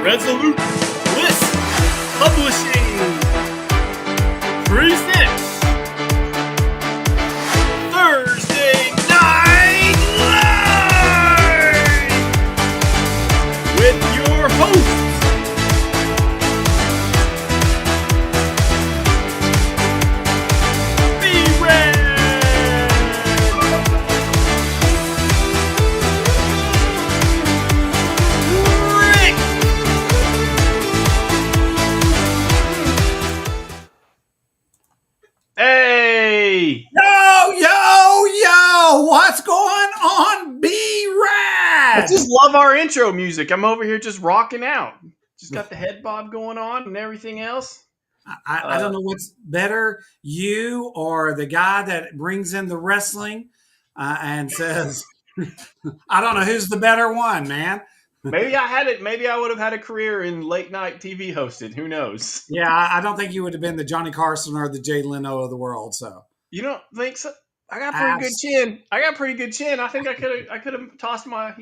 Resolute Bliss Publishing presents Thursday Night Live with your hosts, B-Red, Rick, hey! Yo, what's going on, B-Rad? I just love our intro music. I'm over here just rocking out. Just got the head bob going on and everything else. I don't know what's better, you or the guy that brings in the wrestling and says, I don't know who's the better one, man. Maybe I had it. Maybe I would have had a career in late night TV hosting. Who knows? Yeah, I don't think you would have been the Johnny Carson or the Jay Leno of the world. So You don't think so? I got pretty good chin. I think I could have tossed my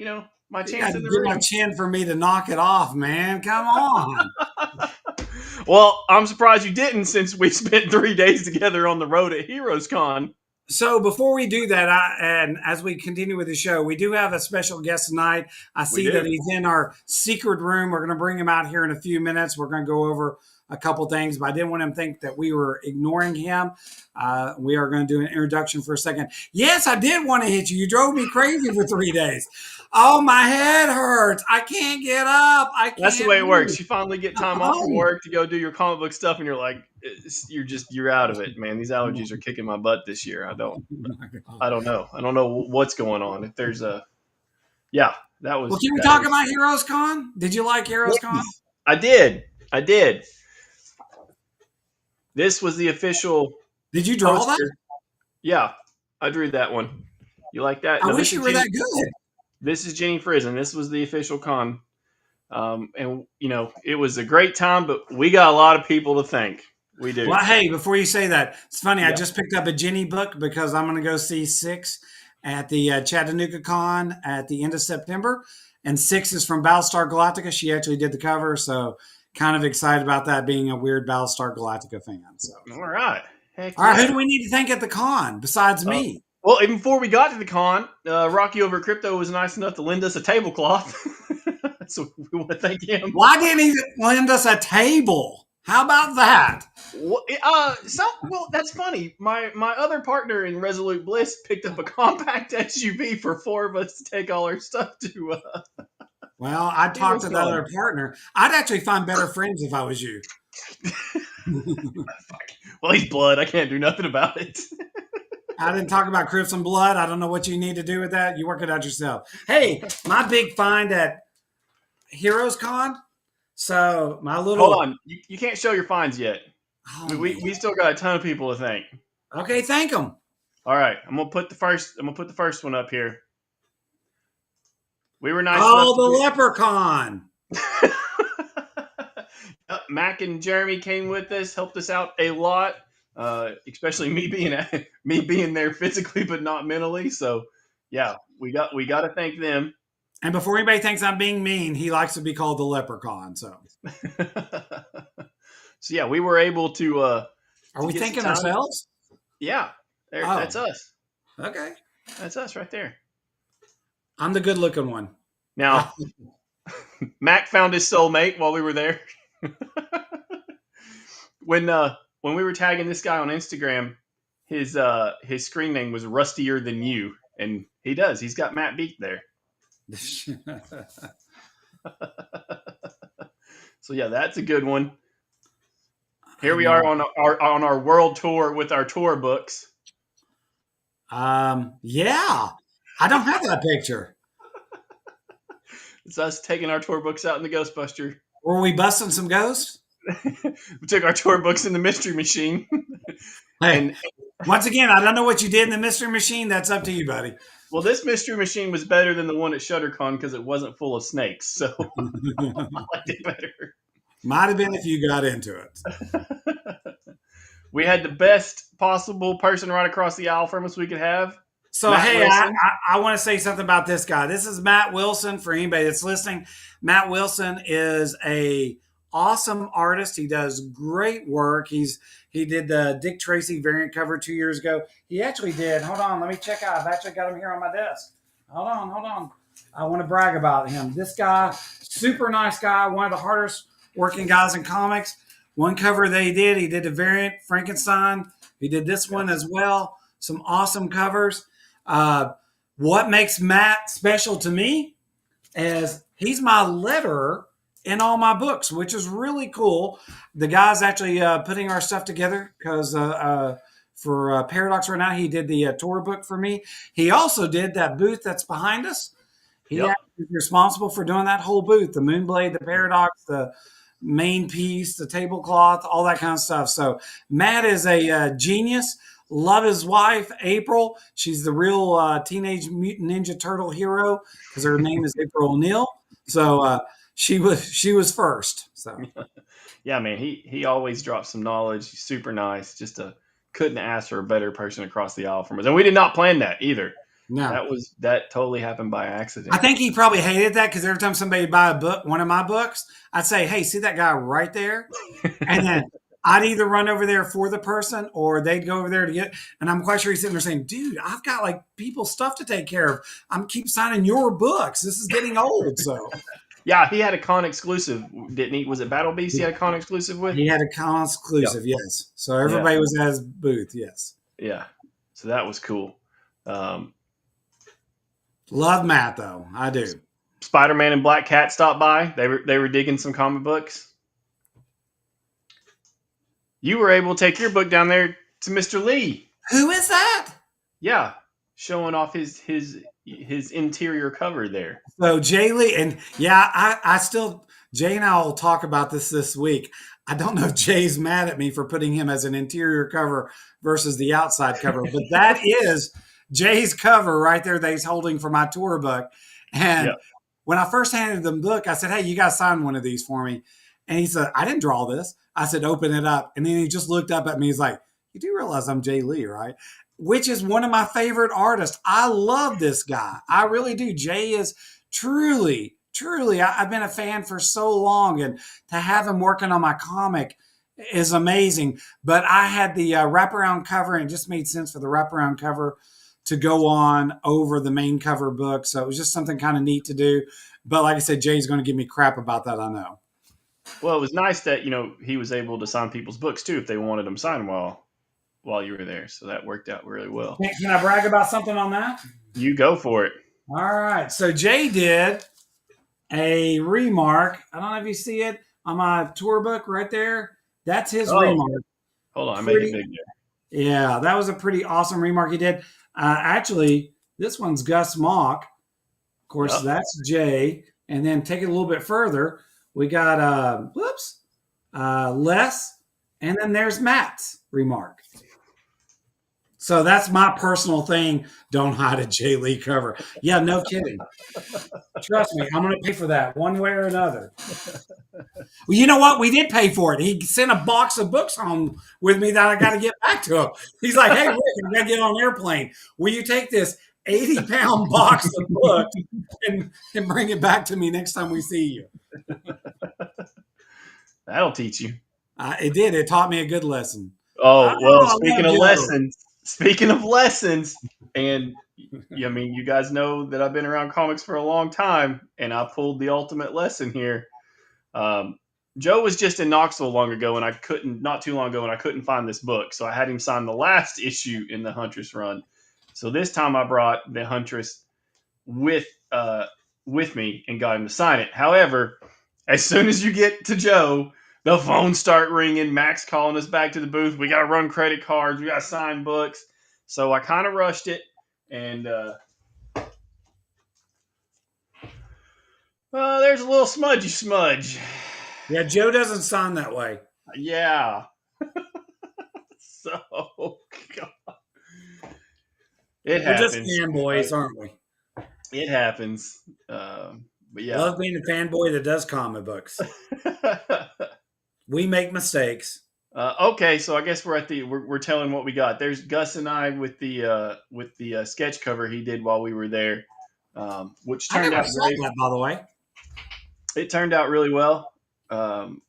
my you chance got in to the get my ring. chin for me to knock it off, man. Come on. Well, I'm surprised you didn't, since we spent 3 days together on the road at Heroes Con. So before we do that, and as we continue with the show, we do have a special guest tonight. I see that he's in our secret room. We're going to bring him out here in a few minutes. We're going to go over a couple things, but I didn't want him to think that we were ignoring him. We are going to do an introduction for a second. Yes, I did want to hit you. You drove me crazy for 3 days. Oh, my head hurts. I can't get up. That's the way it works. You finally get time off from work to go do your comic book stuff, and you're like, you're out of it, man. These allergies are kicking my butt this year. I don't know. I don't know what's going on. If there's that was. Well, can we talk about Heroes Con? Did you like Heroes Con? I did. This was the official. Did you draw poster. that? Yeah, I drew that one. You like that? I wish you were that good. This is Jenny Frizen. This was the official con. And, it was a great time, but we got a lot of people to thank. We do. Well, hey, before you say that, it's funny. Yeah. I just picked up a Jenny book because I'm going to go see Six at the Chattanooga Con at the end of September. And Six is from Battlestar Galactica. She actually did the cover. So kind of excited about that, being a weird Battlestar Galactica fan. So. All right. All right. Who do we need to thank at the con besides me? Well, even before we got to the con, Rocky over at Crypto was nice enough to lend us a tablecloth. So we want to thank him. Why didn't he lend us a table? How about that? Well, that's funny. My other partner in Resolute Bliss picked up a compact SUV for 4 of us to take all our stuff to. Well, I'd talk to the other partner. I'd actually find better friends if I was you. Well, he's blood. I can't do nothing about it. I didn't talk about Crips and Blood. I don't know what you need to do with that. You work it out yourself. Hey, my big find at Heroes Con. So my little. Hold on, you can't show your finds yet. Oh, we still got a ton of people to thank. Okay, thank them. All right, I'm gonna put the first one up here. We were nice. Oh, the Leprechaun. Mac and Jeremy came with us, helped us out a lot. Especially me being there physically but not mentally. So yeah, we got to thank them. And before anybody thinks I'm being mean, he likes to be called the Leprechaun. So yeah, we were able to. Are we thanking ourselves? Yeah, that's us. Okay, that's us right there. I'm the good looking one. Now, Mac found his soulmate while we were there. When we were tagging this guy on Instagram, his screen name was Rustier Than You, and he does. He's got Matt beat there. So yeah, that's a good one. Here we are on our world tour with our tour books. Yeah, I don't have that picture. It's us taking our tour books out in the Ghostbuster. Were we busting some ghosts? We took our tour books in the Mystery Machine. Hey, once again, I don't know what you did in the Mystery Machine. That's up to you, buddy. Well, this Mystery Machine was better than the one at ShutterCon because it wasn't full of snakes. So I liked it better. Might have been if you got into it. We had the best possible person right across the aisle from us we could have. So, Matt hey, Wilson. I want to say something about this guy. This is Matt Wilson. For anybody that's listening, Matt Wilson is a awesome artist. He does great work. He did the Dick Tracy variant cover 2 years ago. He actually did. Hold on, let me check out. I've actually got him here on my desk. Hold on. I want to brag about him. This guy, super nice guy, one of the hardest working guys in comics. One cover that he did the variant Frankenstein. He did this one as well. Some awesome covers. What makes Matt special to me is he's my letterer in all my books, which is really cool. The guy's actually putting our stuff together because for Paradox right now, he did the tour book for me. He also did that booth that's behind us. He is responsible for doing that whole booth, the Moonblade, the Paradox, the main piece, the tablecloth, all that kind of stuff. So Matt is a genius. Love his wife, April. She's the real Teenage Mutant Ninja Turtle hero because her name is April O'Neil. So she was first. So Yeah, man, he always drops some knowledge. He's super nice. Couldn't ask for a better person across the aisle from us. And we did not plan that either. no, That totally happened by accident. I think he probably hated that because every time somebody would buy a book, one of my books, I'd say, "Hey, see that guy right there?" And then I'd either run over there for the person or they'd go over there to get. And I'm quite sure he's sitting there saying, "Dude, I've got like people's stuff to take care of. I'm keep signing your books. This is getting old." So yeah, he had a con exclusive, didn't he? Was it Battle Beast he had a con exclusive with? he had a con exclusive, yes. So everybody was at his booth, yes. Yeah. So that was cool. Love Matt though. I do. Spider-Man and Black Cat stopped by. They were digging some comic books. You were able to take your book down there to Mr. Lee. Who is that? Yeah, showing off his interior cover there. So Jay Lee, and I still Jay and I will talk about this week. I don't know if Jay's mad at me for putting him as an interior cover versus the outside cover, but that is Jay's cover right there that he's holding for my tour book. And when I first handed him the book, I said, "Hey, you got to sign one of these for me." And he said, "I didn't draw this." I said, "Open it up." And then he just looked up at me. He's like, "You do realize I'm Jay Lee, right?" Which is one of my favorite artists. I love this guy. I really do. Jay is truly, I've been a fan for so long. And to have him working on my comic is amazing. But I had the wraparound cover, and it just made sense for the wraparound cover to go on over the main cover book. So it was just something kind of neat to do. But like I said, Jay's going to give me crap about that, I know. Well, it was nice that, he was able to sign people's books too if they wanted them signed while you were there. So that worked out really well. Can I brag about something on that? You go for it. All right. So Jay did a remark. I don't know if you see it on my tour book right there. That's his remark. Hold on. I made it big there. Yeah, that was a pretty awesome remark he did. Actually, this one's Gus Mock. Of course, that's Jay. And then take it a little bit further. We got, Les. And then there's Matt's remark. So that's my personal thing. Don't hide a Jay Lee cover. Yeah, no kidding. Trust me, I'm going to pay for that one way or another. Well, you know what? We did pay for it. He sent a box of books home with me that I got to get back to him. He's like, "Hey, Rick, I got to get on an airplane. Will you take this 80-pound box of books and bring it back to me next time we see you?" That'll teach you. It did. It taught me a good lesson. Oh, well, speaking of lessons, and you guys know that I've been around comics for a long time, and I pulled the ultimate lesson here. Joe was just in Knoxville not too long ago, and I couldn't find this book, so I had him sign the last issue in the Huntress run. So this time I brought the Huntress with me and got him to sign it. However, as soon as you get to Joe, the phones start ringing. Max calling us back to the booth. We got to run credit cards. We got to sign books. So I kind of rushed it. And there's a little smudge. Yeah, Joe doesn't sign that way. Yeah. So, God. It happens. We're just fanboys, aren't we? It happens. But yeah. Love being a fanboy that does comic books. We make mistakes. Okay, so I guess we're telling what we got. There's Gus and I with the sketch cover he did while we were there, which I turned never out saw great. that, by the way. It turned out really well. Um,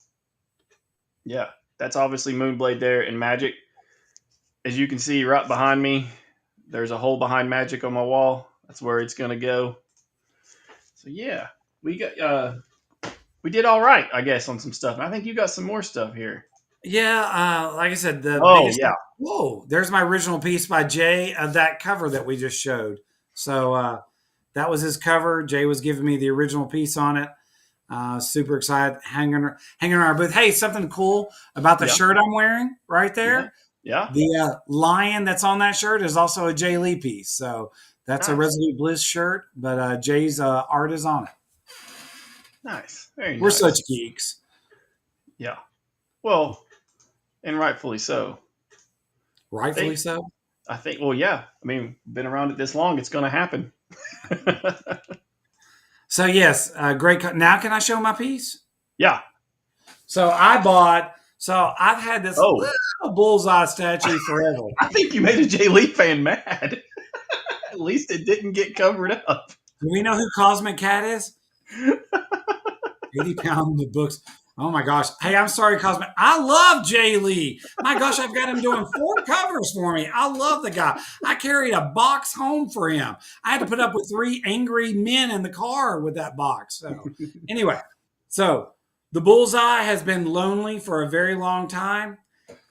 yeah, that's obviously Moonblade there and Magic. As you can see right behind me, there's a hole behind Magic on my wall. That's where it's gonna go. So yeah, we did all right, I guess, on some stuff. I think you got some more stuff here. Yeah, like I said, the Oh biggest. yeah, Whoa, there's my original piece by Jay of that cover that we just showed. So that was his cover. Jay was giving me the original piece on it. Super excited, hanging around our booth. Hey, something cool about the yeah, shirt I'm wearing right yeah, there. yeah. The lion that's on that shirt is also a Jay Lee piece. So that's a Nice, Resolute Bliss shirt, but Jay's art is on it. nice, very We're such nice. geeks. Yeah. Well, and rightfully so. Rightfully Think so. I think. Well, yeah. I mean, been around it this long, it's going to happen. So yes, great. Now can I show my piece? Yeah. So I bought. So I've had this Oh, little bullseye statue forever. I think you made a Jay Lee fan mad. At least it didn't get covered up. Do we know who Cosmic Cat is? 80 pound the books. Oh my gosh. Hey, I'm sorry, Cosmic. I love Jay Lee. My gosh, I've got him doing 4 covers for me. I love the guy. I carried a box home for him. I had to put up with 3 angry men in the car with that box. So anyway, so the bullseye has been lonely for a very long time.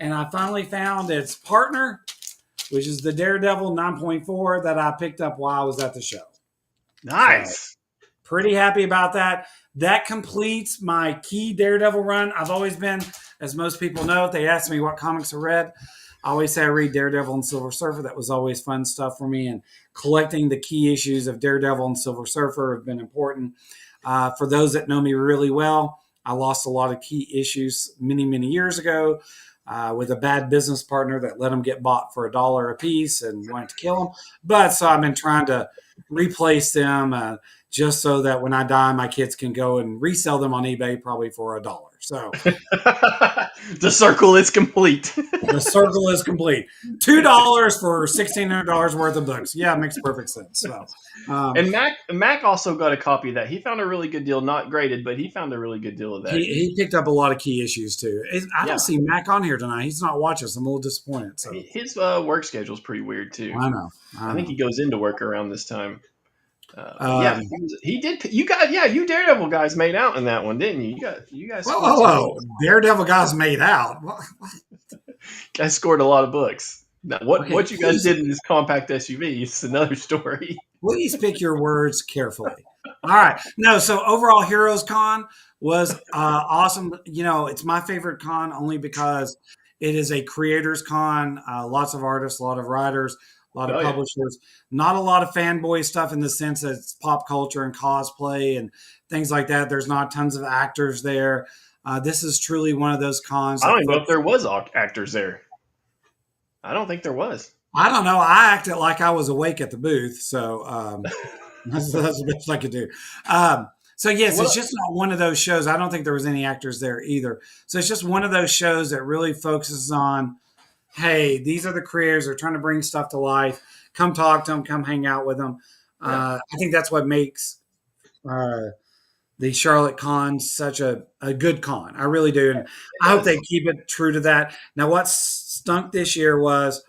And I finally found its partner, which is the Daredevil 9.4 that I picked up while I was at the show. Nice. So, pretty happy about that. That completes my key Daredevil run. I've always been, as most people know, if they ask me what comics I read, I always say I read Daredevil and Silver Surfer. That was always fun stuff for me. And collecting the key issues of Daredevil and Silver Surfer have been important. For those that know me really well, I lost a lot of key issues many, many years ago with a bad business partner that let them get bought for $1 a piece and wanted to kill them. But so I've been trying to replace them just so that when I die, my kids can go and resell them on eBay probably for $1. So the circle is complete. the circle is complete. $2 for $1,600 worth of books. Yeah, it makes perfect sense. So, and Mac also got a copy of that. He found a really good deal, not graded, but he found a really good deal of that. He picked up a lot of key issues too. I don't see Mac on here tonight. He's not watching, so I'm a little disappointed. So his work schedule is pretty weird too. I know. I think he goes into work around this time. Yeah, he did. You Daredevil guys made out in that one, didn't you? You guys. Whoa. Daredevil guys made out. Guys scored a lot of books. Now, what you guys did in this compact SUV is another story. Please pick your words carefully. All right. No, so overall, Heroes Con was awesome. You know, it's my favorite con only because it is a creators con. Lots of artists, a lot of writers, a lot of publishers. Not a lot of fanboy stuff in the sense that it's pop culture and cosplay and things like that. There's not tons of actors there. This is truly one of those cons. I don't even know if there was actors there. I don't think there was. I don't know. I acted like I was awake at the booth, so that's the best I could do. So yes, it's just not one of those shows. I don't think there was any actors there either. So it's just one of those shows that really focuses on, hey, these are the creators. They're trying to bring stuff to life. Come talk to them. Come hang out with them. I think that's what makes the Charlotte Con such a good con. I really do. And I hope they keep it true to that. Now, what stunk this year was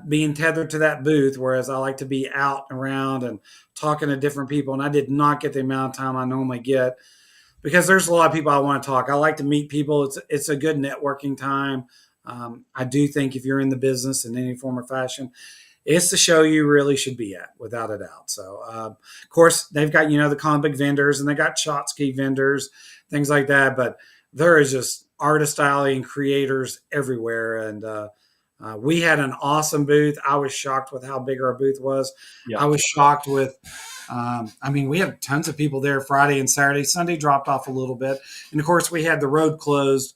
being tethered to that booth, whereas I like to be out around and talking to different people. And I did not get the amount of time I normally get because there's a lot of people I want to talk. I like to meet people. It's a good networking time. I do think if you're in the business in any form or fashion, it's the show you really should be at, without a doubt. So, of course, they've got, the comic vendors and they got Chotsky vendors, things like that. But there is just artist alley and creators everywhere. And we had an awesome booth. I was shocked with how big our booth was. Yeah. I was shocked with, we had tons of people there Friday and Saturday. Sunday dropped off a little bit. And, of course, we had the road closed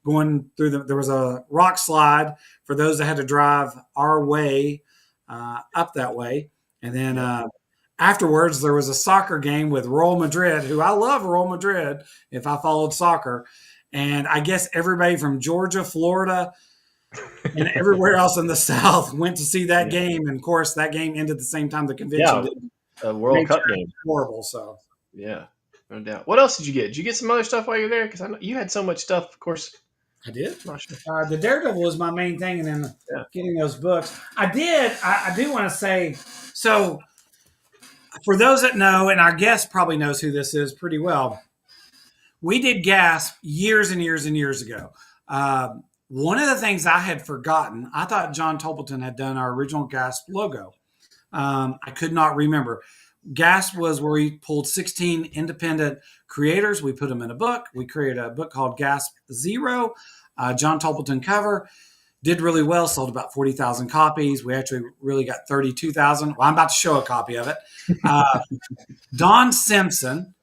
going through there was a rock slide for those that had to drive our way up that way. And then afterwards, there was a soccer game with Real Madrid, who I love Real Madrid if I followed soccer. And I guess everybody from Georgia, Florida, and everywhere else in the South went to see that game. And of course, that game ended the same time the convention did. A World Cup game. Horrible. So yeah, no doubt. What else did you get? Did you get some other stuff while you were there? Because I know you had so much stuff. Of course, I did. I'm not sure. The Daredevil was my main thing, and then getting those books. I do want to say so. For those that know, and our guest probably knows who this is pretty well. We did Gasp years and years and years ago. One of the things I had forgotten, I thought John Tolpleton had done our original Gasp logo. I could not remember. Gasp was where we pulled 16 independent creators. We put them in a book. We created a book called Gasp Zero, John Tolpleton cover. Did really well, sold about 40,000 copies. We actually really got 32,000. Well, I'm about to show a copy of it. Don Simpson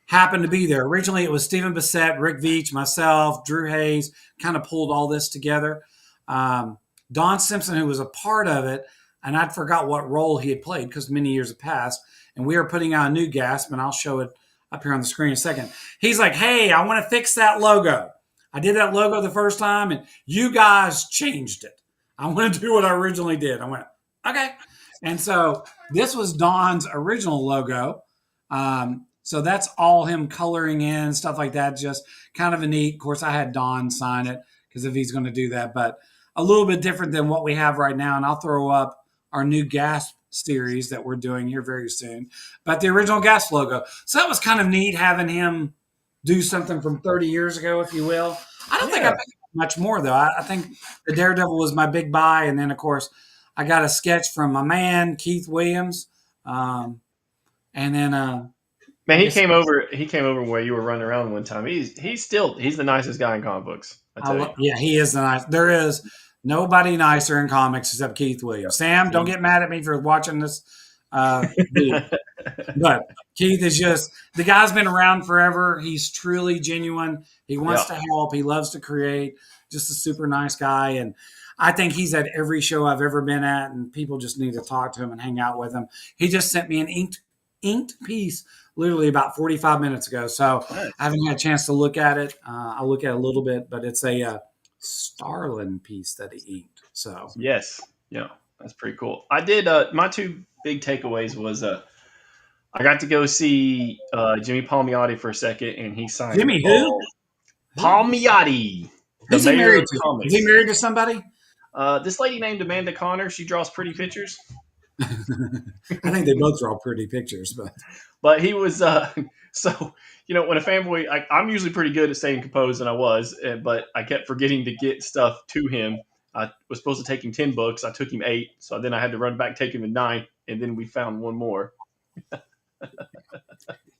happened to be there. Originally, it was Stephen Bissett, Rick Veitch, myself, Drew Hayes, kind of pulled all this together. Don Simpson, who was a part of it, and I'd forgot what role he had played because many years have passed, and we are putting out a new Gasp, and I'll show it up here on the screen in a second. He's like, hey, I want to fix that logo. I did that logo the first time, and you guys changed it. I want to do what I originally did. I went, okay. And so this was Don's original logo. So that's all him coloring in, stuff like that. Just kind of a neat. Of course, I had Don sign it because if he's going to do that, but a little bit different than what we have right now. And I'll throw up our new Gasp series that we're doing here very soon. But the original Gasp logo. So that was kind of neat having him do something from 30 years ago, if you will. I don't think I picked much more, though. I think the Daredevil was my big buy. And then, of course, I got a sketch from my man, Keith Williams. And then... man, he came over where you were running around one time. He's the nicest guy in comic books. I tell you. Yeah, he is the nice. There is nobody nicer in comics except Keith Williams. Sam, don't get mad at me for watching this. But Keith is just, the guy's been around forever. He's truly genuine. He wants to help. He loves to create. Just a super nice guy. And I think he's at every show I've ever been at, and people just need to talk to him and hang out with him. He just sent me an inked piece literally about 45 minutes ago. So I haven't had a chance to look at it. I'll look at it a little bit, but it's a Starlin piece that he inked. So yes. Yeah, that's pretty cool. I did, my two big takeaways was, I got to go see Jimmy Palmiotti for a second, and he signed. Jimmy who? Palmiotti. Who's he married to? Is he married to somebody? This lady named Amanda Connor. She draws pretty pictures. I think they both draw pretty pictures, but he was so when a fanboy, I'm usually pretty good at staying composed, and I was, but I kept forgetting to get stuff to him. I was supposed to take him 10 books. I took him 8, so then I had to run back, take him to 9, and then we found one more.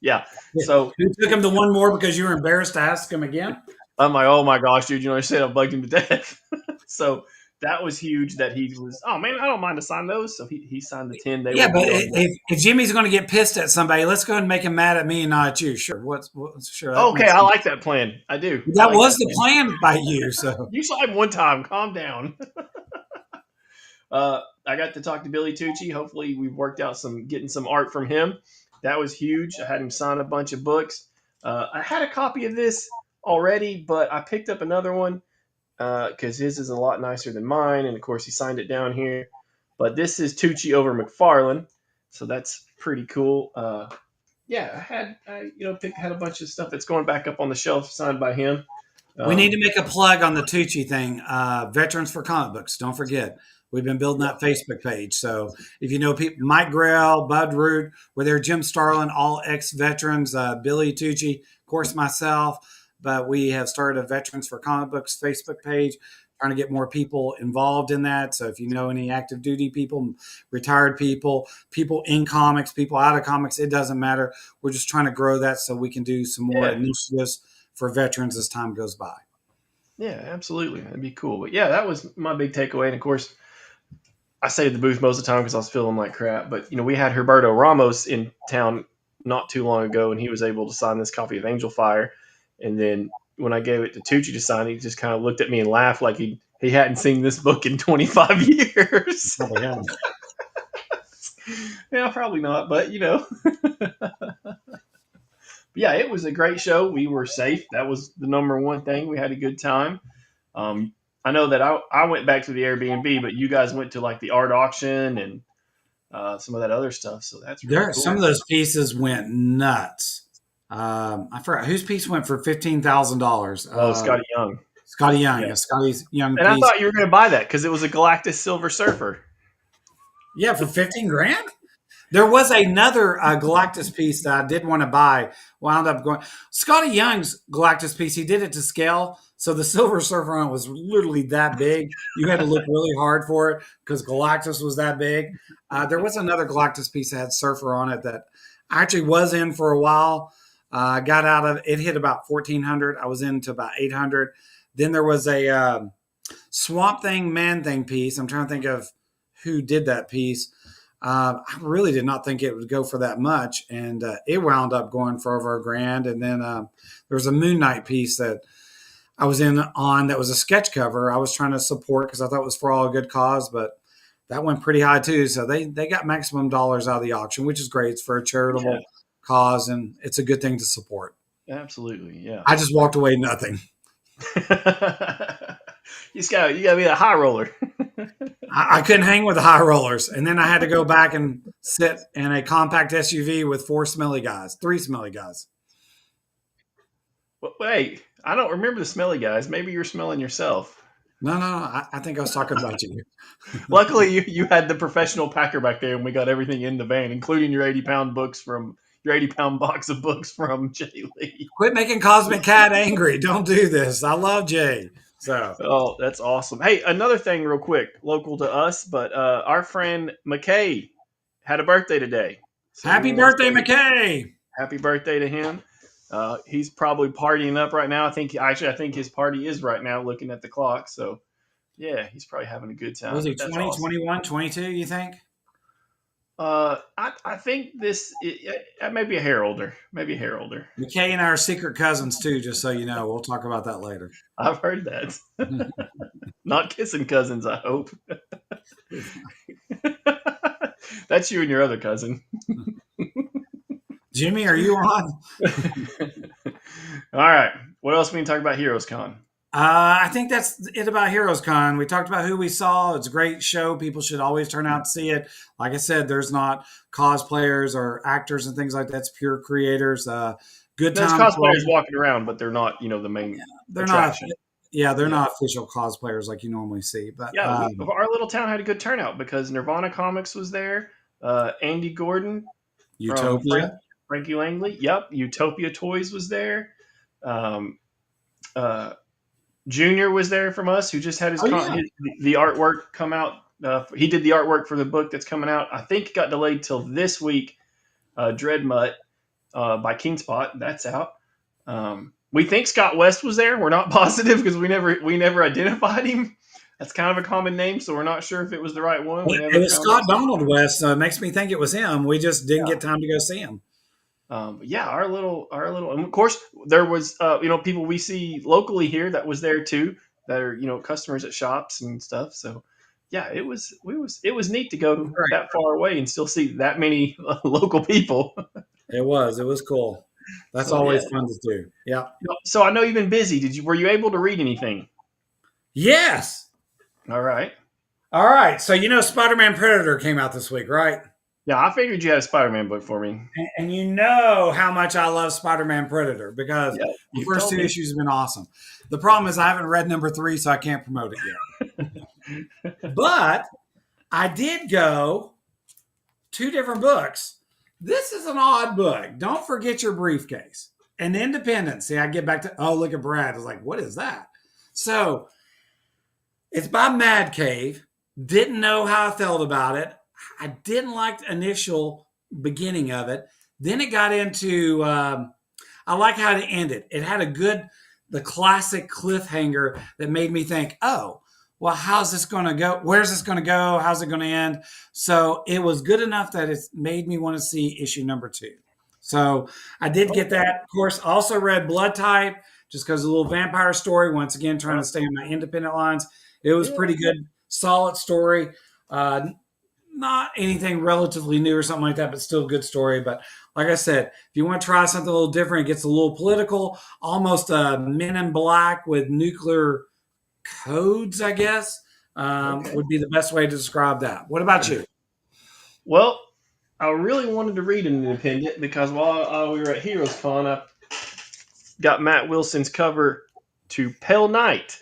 Yeah. So you took him to one more because you were embarrassed to ask him again? I'm like, oh my gosh, dude, I said I bugged him to death. So that was huge that he was, oh man, I don't mind to sign those. So he signed the 10. But if Jimmy's going to get pissed at somebody, let's go ahead and make him mad at me and not at you. Sure. Sure. Okay. I like that plan. I do. That was the plan by you. So you saw him one time. Calm down. I got to talk to Billy Tucci. Hopefully we've worked out getting some art from him. That was huge. I had him sign a bunch of books. I had a copy of this already, but I picked up another one because his is a lot nicer than mine. And of course he signed it down here, but this is Tucci over McFarlane. So that's pretty cool. I had a bunch of stuff that's going back up on the shelf signed by him. We need to make a plug on the Tucci thing. Veterans for Comic Books. Don't forget. We've been building that Facebook page. So if you know people, Mike Grell, Bud Root, we're there, Jim Starlin, all ex-veterans, Billy Tucci, of course, myself. But we have started a Veterans for Comic Books Facebook page, trying to get more people involved in that. So if you know any active duty people, retired people, people in comics, people out of comics, it doesn't matter. We're just trying to grow that so we can do some more initiatives for veterans as time goes by. Yeah, absolutely. That'd be cool. But that was my big takeaway. And of course, I stayed at the booth most of the time because I was feeling like crap. But, we had Herberto Ramos in town not too long ago, and he was able to sign this copy of Angel Fire. And then when I gave it to Tucci to sign, he just kind of looked at me and laughed like he hadn't seen this book in 25 years. Oh, yeah. Yeah, probably not. But, but Yeah, it was a great show. We were safe. That was the number one thing. We had a good time. I know that I went back to the Airbnb, but you guys went to like the art auction and some of that other stuff. So that's really There, some cool. of those pieces went nuts. I forgot whose piece went for $15,000. Oh, Scotty Young. Scotty Young, Yeah. yeah, Scotty's Young And I piece. thought you were going to buy that because it was a Galactus Silver Surfer. Yeah, for 15 grand. There was another Galactus piece that I did want to buy. Wound up going Scotty Young's Galactus piece. He did it to scale, so the Silver Surfer on it was literally that big. You had to look really hard for it because Galactus was that big. There was another Galactus piece that had Surfer on it that I actually was in for a while. Got out of it. Hit about 1,400. I was into about 800. Then there was a Swamp Thing, Man Thing piece. I'm trying to think of who did that piece. I really did not think it would go for that much, and it wound up going for over $1,000. And then there was a Moon Knight piece that I was in on that was a sketch cover. I was trying to support because I thought it was for all a good cause, but that went pretty high too. So they got maximum dollars out of the auction, which is great. It's for a charitable cause, and it's a good thing to support. Absolutely, yeah. I just walked away nothing. you gotta be a high roller. I couldn't hang with the high rollers, and then I had to go back and sit in a compact SUV with three smelly guys. Well, wait, I don't remember the smelly guys. Maybe you're smelling yourself. No, I think I was talking about you. Luckily, you had the professional packer back there, and we got everything in the van, including your 80-pound your 80-pound box of books from Jay Lee. Quit making Cosmic Cat angry. Don't do this. I love Jay. So, oh, that's awesome. Hey, another thing, real quick, local to us, but our friend McKay had a birthday today. So happy birthday, McKay! Happy birthday to him. He's probably partying up right now. I think his party is right now, looking at the clock. So, yeah, he's probably having a good time. Was he 20, awesome. 21, 22, you think? I think this may be a hair older. Maybe a hair older. McKay and I are secret cousins, too, just so you know. We'll talk about that later. I've heard that. Not kissing cousins, I hope. That's you and your other cousin. Jimmy, are you on? All right. What else we can talk about Heroes Con? I think that's it about Heroes Con. We talked about who we saw. It's a great show. People should always turn out to see it. Like I said, there's not cosplayers or actors and things like that. It's pure creators. Good time. There's cosplayers walking around, but they're not, the main attraction. They're not official cosplayers like you normally see. But our little town had a good turnout because Nirvana Comics was there. Andy Gordon, Utopia, Frankie Langley. Yep, Utopia Toys was there. Junior was there from us, who just had the artwork come out. He did the artwork for the book that's coming out. I think it got delayed till this week. Dreadmutt by Kingspot. That's out. We think Scott West was there. We're not positive because we never identified him. That's kind of a common name, so we're not sure if it was the right one. It was Scott Donald West, so it makes me think it was him. We just didn't get time to go see him. Our little, and of course there was, people we see locally here that was there too, that are, customers at shops and stuff. So yeah, it was neat to go that far away and still see that many local people. It was cool. That's always fun to do. Yeah. So I know you've been busy. Were you able to read anything? Yes. All right. So, Spider-Man Predator came out this week, right? Yeah, I figured you had a Spider-Man book for me. And you know how much I love Spider-Man Predator because the first 2 issues have been awesome. The problem is I haven't read number 3, so I can't promote it yet. But I did go 2 different books. This is an odd book. Don't forget your briefcase. And Independence. See, I get back to, look at Brad. I was like, what is that? So it's by Mad Cave. Didn't know how I felt about it. I didn't like the initial beginning of it. Then it got into, I like how it ended. It had the classic cliffhanger that made me think, well, how's this going to go? Where's this going to go? How's it going to end? So it was good enough that it made me want to see issue number 2. So I did get that. Of course, also read Blood Type, just because a little vampire story. Once again, trying to stay on my independent lines. It was pretty good, solid story. not anything relatively new or something like that, but still a good story. But like I said, if you want to try something a little different, it gets a little political, almost a Men in Black with nuclear codes, I guess, would be the best way to describe that. What about you? Well, I really wanted to read an independent because while we were at Heroes Con, I got Matt Wilson's cover to Pale Knight.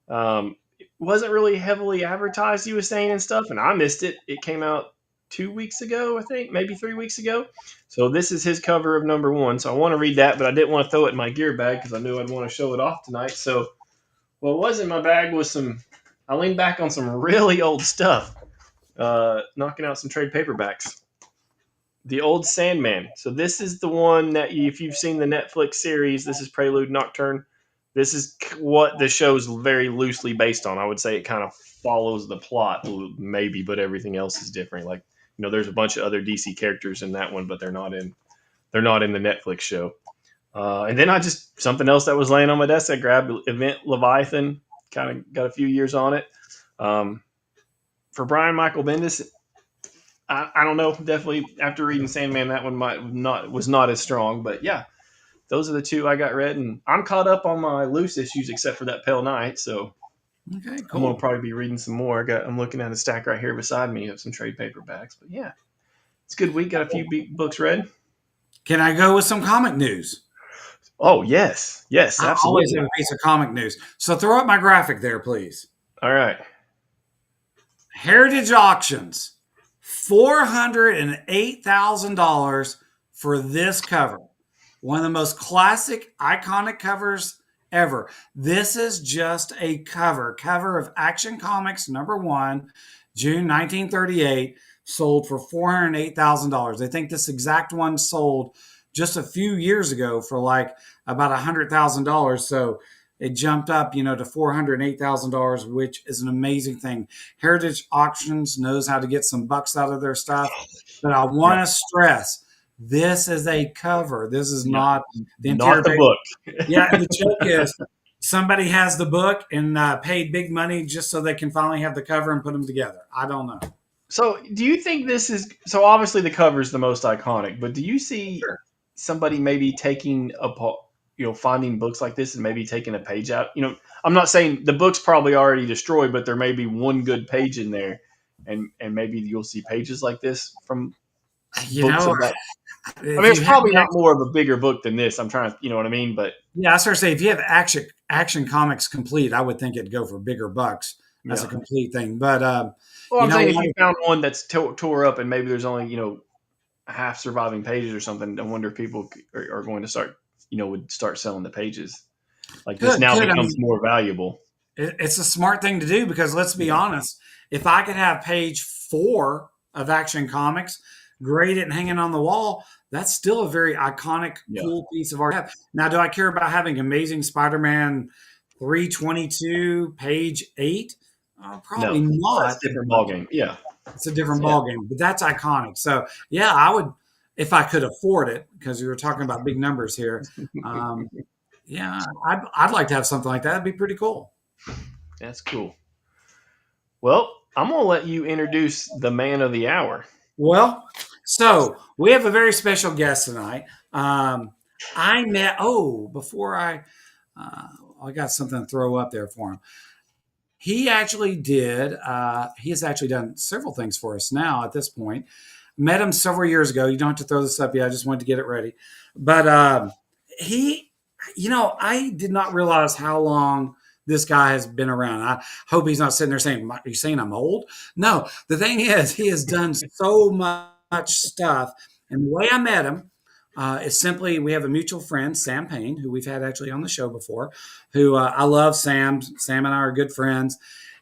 It wasn't really heavily advertised, he was saying, and stuff, and I missed it. It came out 2 weeks ago, I think, maybe 3 weeks ago. So this is his cover of number 1. So I want to read that, but I didn't want to throw it in my gear bag because I knew I'd want to show it off tonight. So what was in my bag was I leaned back on some really old stuff, knocking out some trade paperbacks. The Old Sandman. So this is the one that if you've seen the Netflix series, this is Prelude Nocturne. This is what the show's very loosely based on. I would say it kind of follows the plot, maybe, but everything else is different. Like, there's a bunch of other DC characters in that one, but they're not in the Netflix show. And then something else that was laying on my desk, I grabbed Event Leviathan. Kind of got a few years on it. For Brian Michael Bendis, I don't know. Definitely after reading Sandman, that one was not as strong. But yeah, those are the two I got read, and I'm caught up on my loose issues except for that Pale Knight. So okay, cool. I'm gonna probably be reading some more. I'm looking at a stack right here beside me of some trade paperbacks. But yeah, it's a good week. Got a few books read. Can I go with some comic news? Oh yes, absolutely. I always have a piece of comic news. So throw up my graphic there, please. All right. Heritage Auctions. $408,000 for this cover. One of the most classic, iconic covers ever. This is just a cover of Action Comics #1, June 1938, sold for $408,000. I think this exact one sold just a few years ago for like about $100,000. So it jumped up, to $408,000, which is an amazing thing. Heritage Auctions knows how to get some bucks out of their stuff. But I want to stress, this is a cover. This is not the entire book. Yeah, the joke is somebody has the book and paid big money just so they can finally have the cover and put them together. I don't know. So do you think this is – so obviously the cover is the most iconic, but do you see somebody maybe taking finding books like this and maybe taking a page out? I'm not saying the book's probably already destroyed, but there may be one good page in there, and maybe you'll see pages like this from books of that. I mean, it's probably not more of a bigger book than this. I'm trying to, you know what I mean? But yeah, I start to say, if you have Action Comics complete, I would think it'd go for bigger bucks as a complete thing. But I'm saying if you found one that's tore up and maybe there's only half surviving pages or something, I wonder if people are going to start would start selling the pages. Like this now becomes more valuable. It's a smart thing to do because let's be honest, if I could have page 4 of Action Comics, grade it and hang it on the wall, that's still a very iconic, cool piece of art. Now, do I care about having Amazing Spider-Man 322, page 8? Probably not. That's a different ballgame. Yeah. It's a different ballgame, but that's iconic. So, yeah, I would, if I could afford it, because we were talking about big numbers here. I'd like to have something like that. That'd be pretty cool. That's cool. Well, I'm going to let you introduce the man of the hour. Well, so we have a very special guest tonight. I got something to throw up there for him. He actually did. He has actually done several things for us now at this point. Met him several years ago. You don't have to throw this up yet. I just wanted to get it ready. But I did not realize how long this guy has been around. I hope he's not sitting there saying, "Are you saying I'm old?" No, the thing is, he has done so much stuff. And the way I met him is simply, we have a mutual friend, Sam Payne, who we've had actually on the show before, who I love Sam. Sam and I are good friends.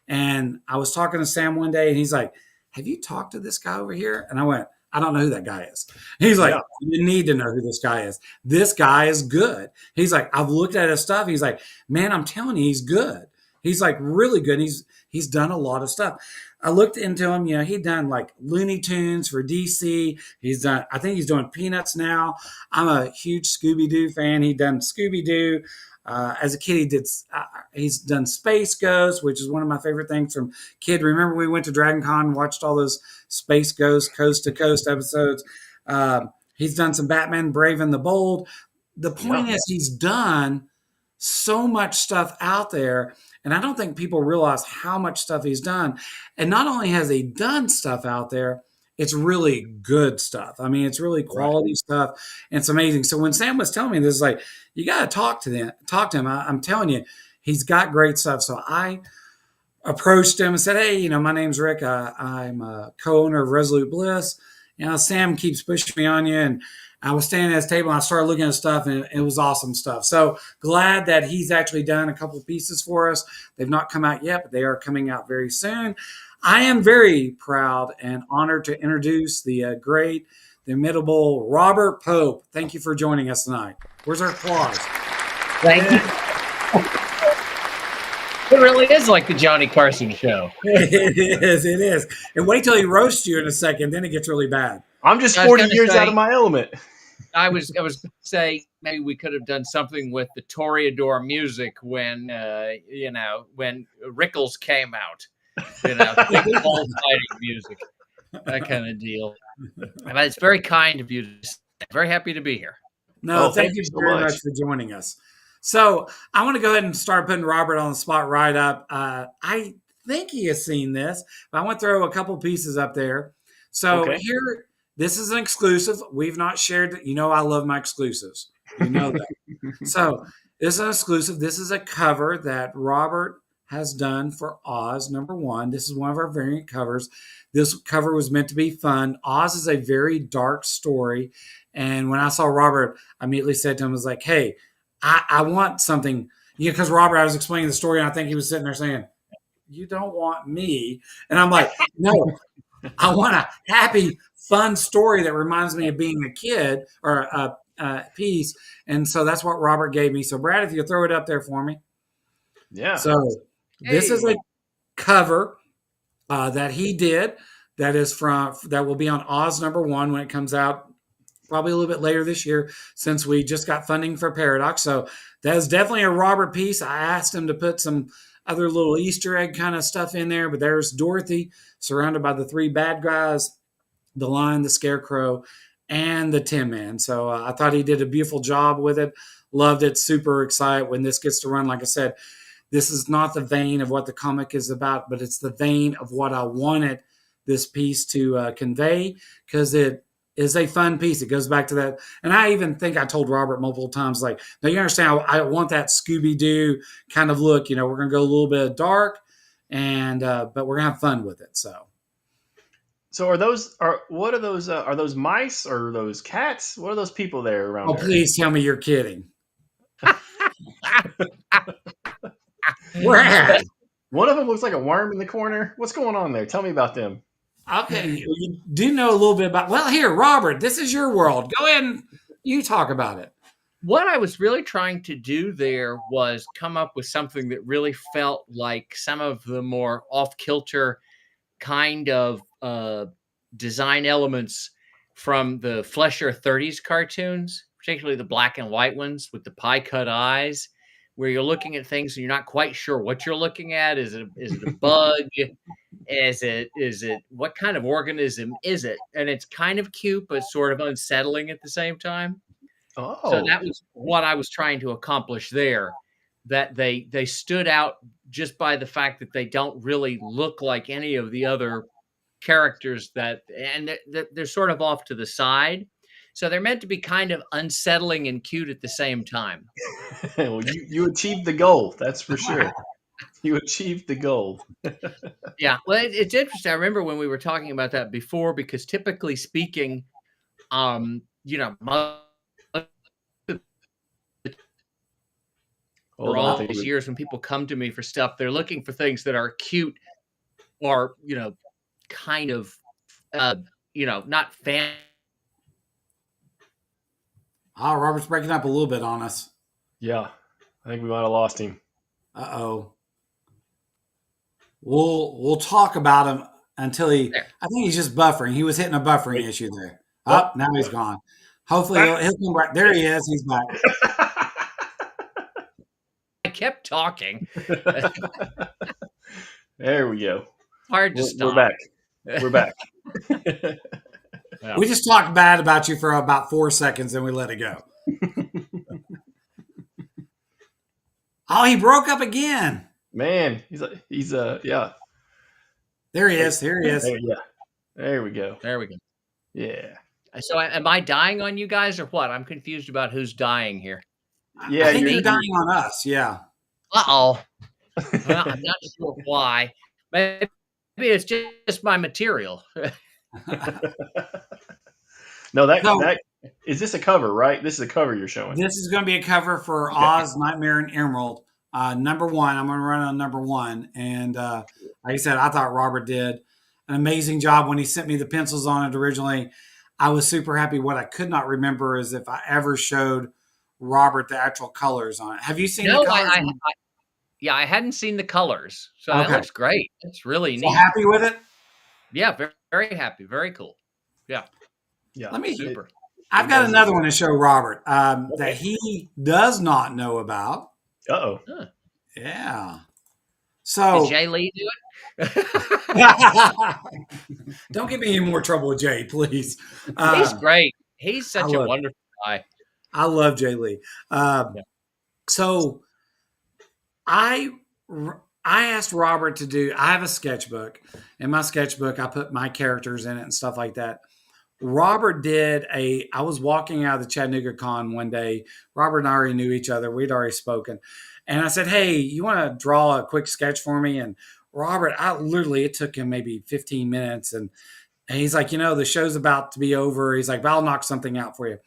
And I was talking to Sam one day, and he's like, "Have you talked to this guy over here?" And I went, "I don't know who that guy is." He's like, "You need to know who this guy is. This guy is good." He's like, "I've looked at his stuff." He's like, "Man, I'm telling you, he's good." He's like really good. He's done a lot of stuff. I looked into him. He'd done like Looney Tunes for DC. I think he's doing Peanuts now. I'm a huge Scooby-Doo fan. He'd done Scooby-Doo. As a kid, he's done Space Ghost, which is one of my favorite things from kid. Remember we went to Dragon Con and watched all those Space Ghost Coast to Coast episodes. He's done some Batman Brave and the Bold. The point is he's done so much stuff out there. And I don't think people realize how much stuff he's done. And not only has he done stuff out there, it's really good stuff. I mean, it's really quality stuff. And it's amazing. So when Sam was telling me this, like, you got to talk to him. I'm telling you, he's got great stuff. So I approached him and said, hey, my name's Rick. I'm a co-owner of Resolute Bliss. Sam keeps pushing me on you. And I was standing at his table and I started looking at stuff, and it was awesome stuff. So glad that he's actually done a couple of pieces for us. They've not come out yet, but they are coming out very soon. I am very proud and honored to introduce the great, the imitable Robert Pope. Thank you for joining us tonight. Where's our applause? Thank you. It really is like the Johnny Carson show. It is. And wait till he roasts you in a second, then it gets really bad. I'm just 40 years out of my element. I was going to say maybe we could have done something with the Toreador music when when Rickles came out. The big bullfighting music, that kind of deal. But it's very kind of you. Very happy to be here. No, thank you very much for joining us. So I want to go ahead and start putting Robert on the spot right up. I think he has seen this, but I want to throw a couple pieces up there. So here, this is an exclusive. We've not shared. I love my exclusives. You know that. So this is an exclusive. This is a cover that Robert has done for Oz #1. This is one of our variant covers. This cover was meant to be fun. Oz is a very dark story. And when I saw Robert, I immediately said to him, I was like, hey, I want something, because Robert, I was explaining the story, and I think he was sitting there saying, you don't want me. And I'm like, no, I want a happy, fun story that reminds me of being a kid or a piece. And so that's what Robert gave me. So Brad, if you throw it up there for me. Yeah. So this is a cover that he did that will be on Oz #1 when it comes out. Probably a little bit later this year, since we just got funding for Paradox. So that is definitely a Robert piece. I asked him to put some other little Easter egg kind of stuff in there, but there's Dorothy surrounded by the 3 bad guys, the Lion, the Scarecrow, and the Tin Man. So I thought he did a beautiful job with it. Loved it. Super excited when this gets to run. Like I said, this is not the vein of what the comic is about, but it's the vein of what I wanted this piece to convey, because it is a fun piece. It goes back to that. And I even think I told Robert multiple times, like, now you understand, I want that Scooby-Doo kind of look. We're going to go a little bit dark, and but we're going to have fun with it. So are those mice or are those cats? What are those people there around? Oh, there? Please tell me you're kidding. Brad. One of them looks like a worm in the corner. What's going on there? Tell me about them. Okay, you do know a little bit about. Well, here, Robert, this is your world. Go ahead and you talk about it. What I was really trying to do there was come up with something that really felt like some of the more off-kilter kind of design elements from the Flesher 30s cartoons, particularly the black and white ones with the pie-cut eyes, where you're looking at things and you're not quite sure what you're looking at. Is it a bug? Is it what kind of organism is it? And it's kind of cute, but sort of unsettling at the same time. Oh, so that was what I was trying to accomplish there. That they stood out just by the fact that they don't really look like any of the other characters and they're sort of off to the side. So they're meant to be kind of unsettling and cute at the same time. Well, you achieved the goal, that's for sure. You achieved the goal. Yeah, well, it's interesting. I remember when we were talking about that before, because typically speaking, all these years when people come to me for stuff, they're looking for things that are cute or, kind of, not fan. Oh, Robert's breaking up a little bit on us. Yeah, I think we might have lost him. Uh-oh. we'll talk about him until There. I think he's just buffering. He was hitting a buffering issue there. Oh, Now he's gone. Hopefully he'll come right. There he is. He's back. I kept talking. There we go. Hard to stop. We're back. We're back. We just talked bad about you for about 4 seconds, and we let it go. Oh, he broke up again. Man, he's yeah. There he is. Here he is. There we go. There we go. Yeah. So am I dying on you guys or what? I'm confused about who's dying here. Yeah, I think you're dying on us. Yeah. Uh-oh. Well, I'm not sure why. Maybe it's just my material. No, that is this a cover, right? This is a cover you're showing. This is going to be a cover for Oz, Nightmare and Emerald. Number 1. I'm going to run on number 1. And like I said, I thought Robert did an amazing job when he sent me the pencils on it originally. I was super happy. What I could not remember is if I ever showed Robert the actual colors on it. Have you seen the colors? I hadn't seen the colors. So that looks great. It's really neat. Happy with it? Yeah, very, very happy. Very cool. Yeah. Yeah. Super. I've got another one to show Robert that he does not know about. Uh-oh. Huh. Yeah. So did Jay Lee do it? Don't give me any more trouble with Jay, please. He's great. He's such a wonderful guy. I love Jay Lee. So I asked Robert to do, I have a sketchbook. In my sketchbook, I put my characters in it and stuff like that. Robert did I was walking out of the Chattanooga Con one day. Robert and I already knew each other. We'd already spoken. And I said, hey, you want to draw a quick sketch for me? And Robert, it took him maybe 15 minutes. And he's like, the show's about to be over. He's like, but I'll knock something out for you.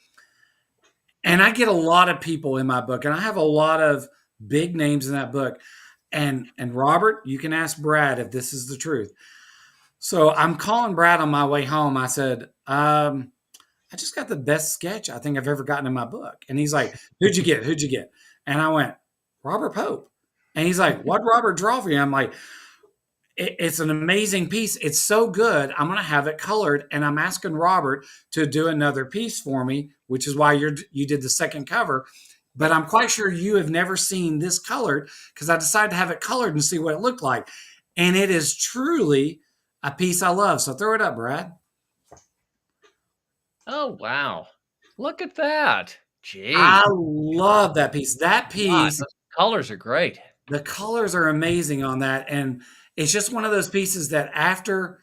And I get a lot of people in my book, and I have a lot of big names in that book. And Robert, you can ask Brad if this is the truth. So I'm calling Brad on my way home. I said, I just got the best sketch I think I've ever gotten in my book. And he's like, who'd you get? And I went, Robert Pope. And he's like, what'd Robert draw for you? I'm like, it's an amazing piece. It's so good. I'm going to have it colored. And I'm asking Robert to do another piece for me, which is why you did the second cover. But I'm quite sure you have never seen this colored because I decided to have it colored and see what it looked like. And it is truly a piece I love. So throw it up, Brad. Oh, wow. Look at that. Gee. I love that piece. That piece. God, the colors are great. The colors are amazing on that. And it's just one of those pieces that after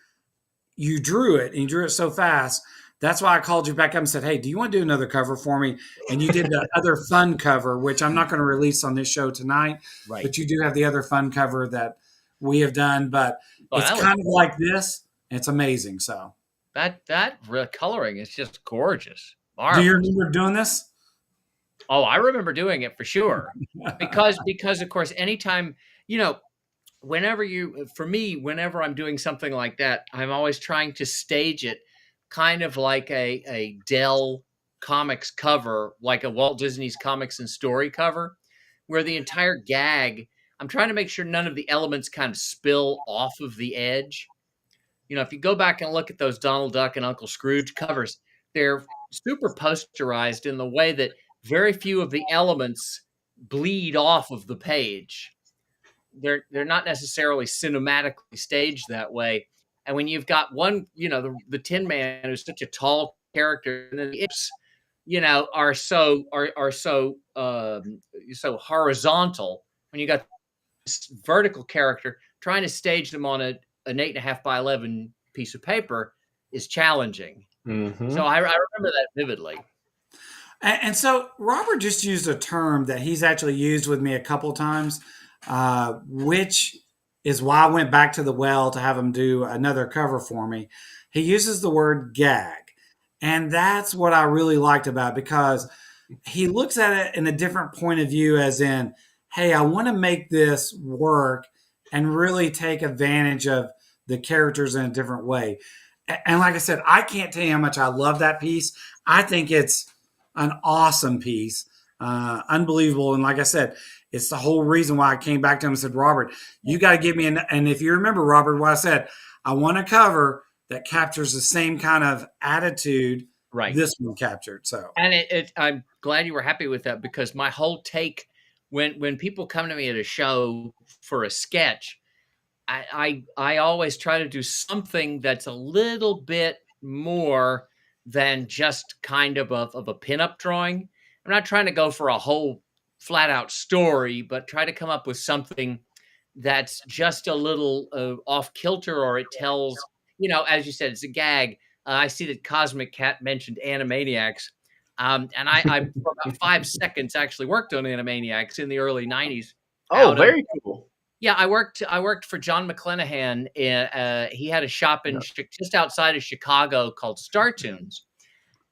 you drew it, and you drew it so fast, that's why I called you back up and said, hey, do you want to do another cover for me? And you did the other fun cover, which I'm not going to release on this show tonight. Right. But you do have the other fun cover that we have done. But it's kind of like this. It's amazing. So that coloring is just gorgeous. Marvelous. Do you remember doing this? Oh, I remember doing it for sure. because of course, anytime, whenever I'm doing something like that, I'm always trying to stage it kind of like a Dell Comics cover, like a Walt Disney's Comics and Story cover, where the entire gag, I'm trying to make sure none of the elements kind of spill off of the edge. If you go back and look at those Donald Duck and Uncle Scrooge covers, they're super posterized in the way that very few of the elements bleed off of the page. They're not necessarily cinematically staged that way. And when you've got one, the Tin Man who's such a tall character, and then the Ips, are so horizontal. When you got this vertical character, trying to stage them on an 8.5 by 11 piece of paper is challenging. Mm-hmm. So I remember that vividly. And so Robert just used a term that he's actually used with me a couple times, which is why I went back to the well to have him do another cover for me. He uses the word gag. And that's what I really liked about it, because he looks at it in a different point of view, as in, hey, I want to make this work and really take advantage of the characters in a different way. And like I said, I can't tell you how much I love that piece. I think it's an awesome piece. Unbelievable. And like I said, it's the whole reason why I came back to him and said, Robert, you got to give me and if you remember, Robert, what I said, I want a cover that captures the same kind of attitude this one captured. So, and I'm glad you were happy with that, because my whole take when people come to me at a show for a sketch, I always try to do something that's a little bit more than just kind of a pinup drawing. I'm not trying to go for a whole flat out story, but try to come up with something that's just a little off kilter, or it tells, as you said, it's a gag. I see that Cosmic Cat mentioned Animaniacs. And I for about 5 seconds actually worked on Animaniacs in the early 90s. Oh, very cool. Yeah, I worked for John McClanahan. He had a shop in just outside of Chicago called Star Tunes,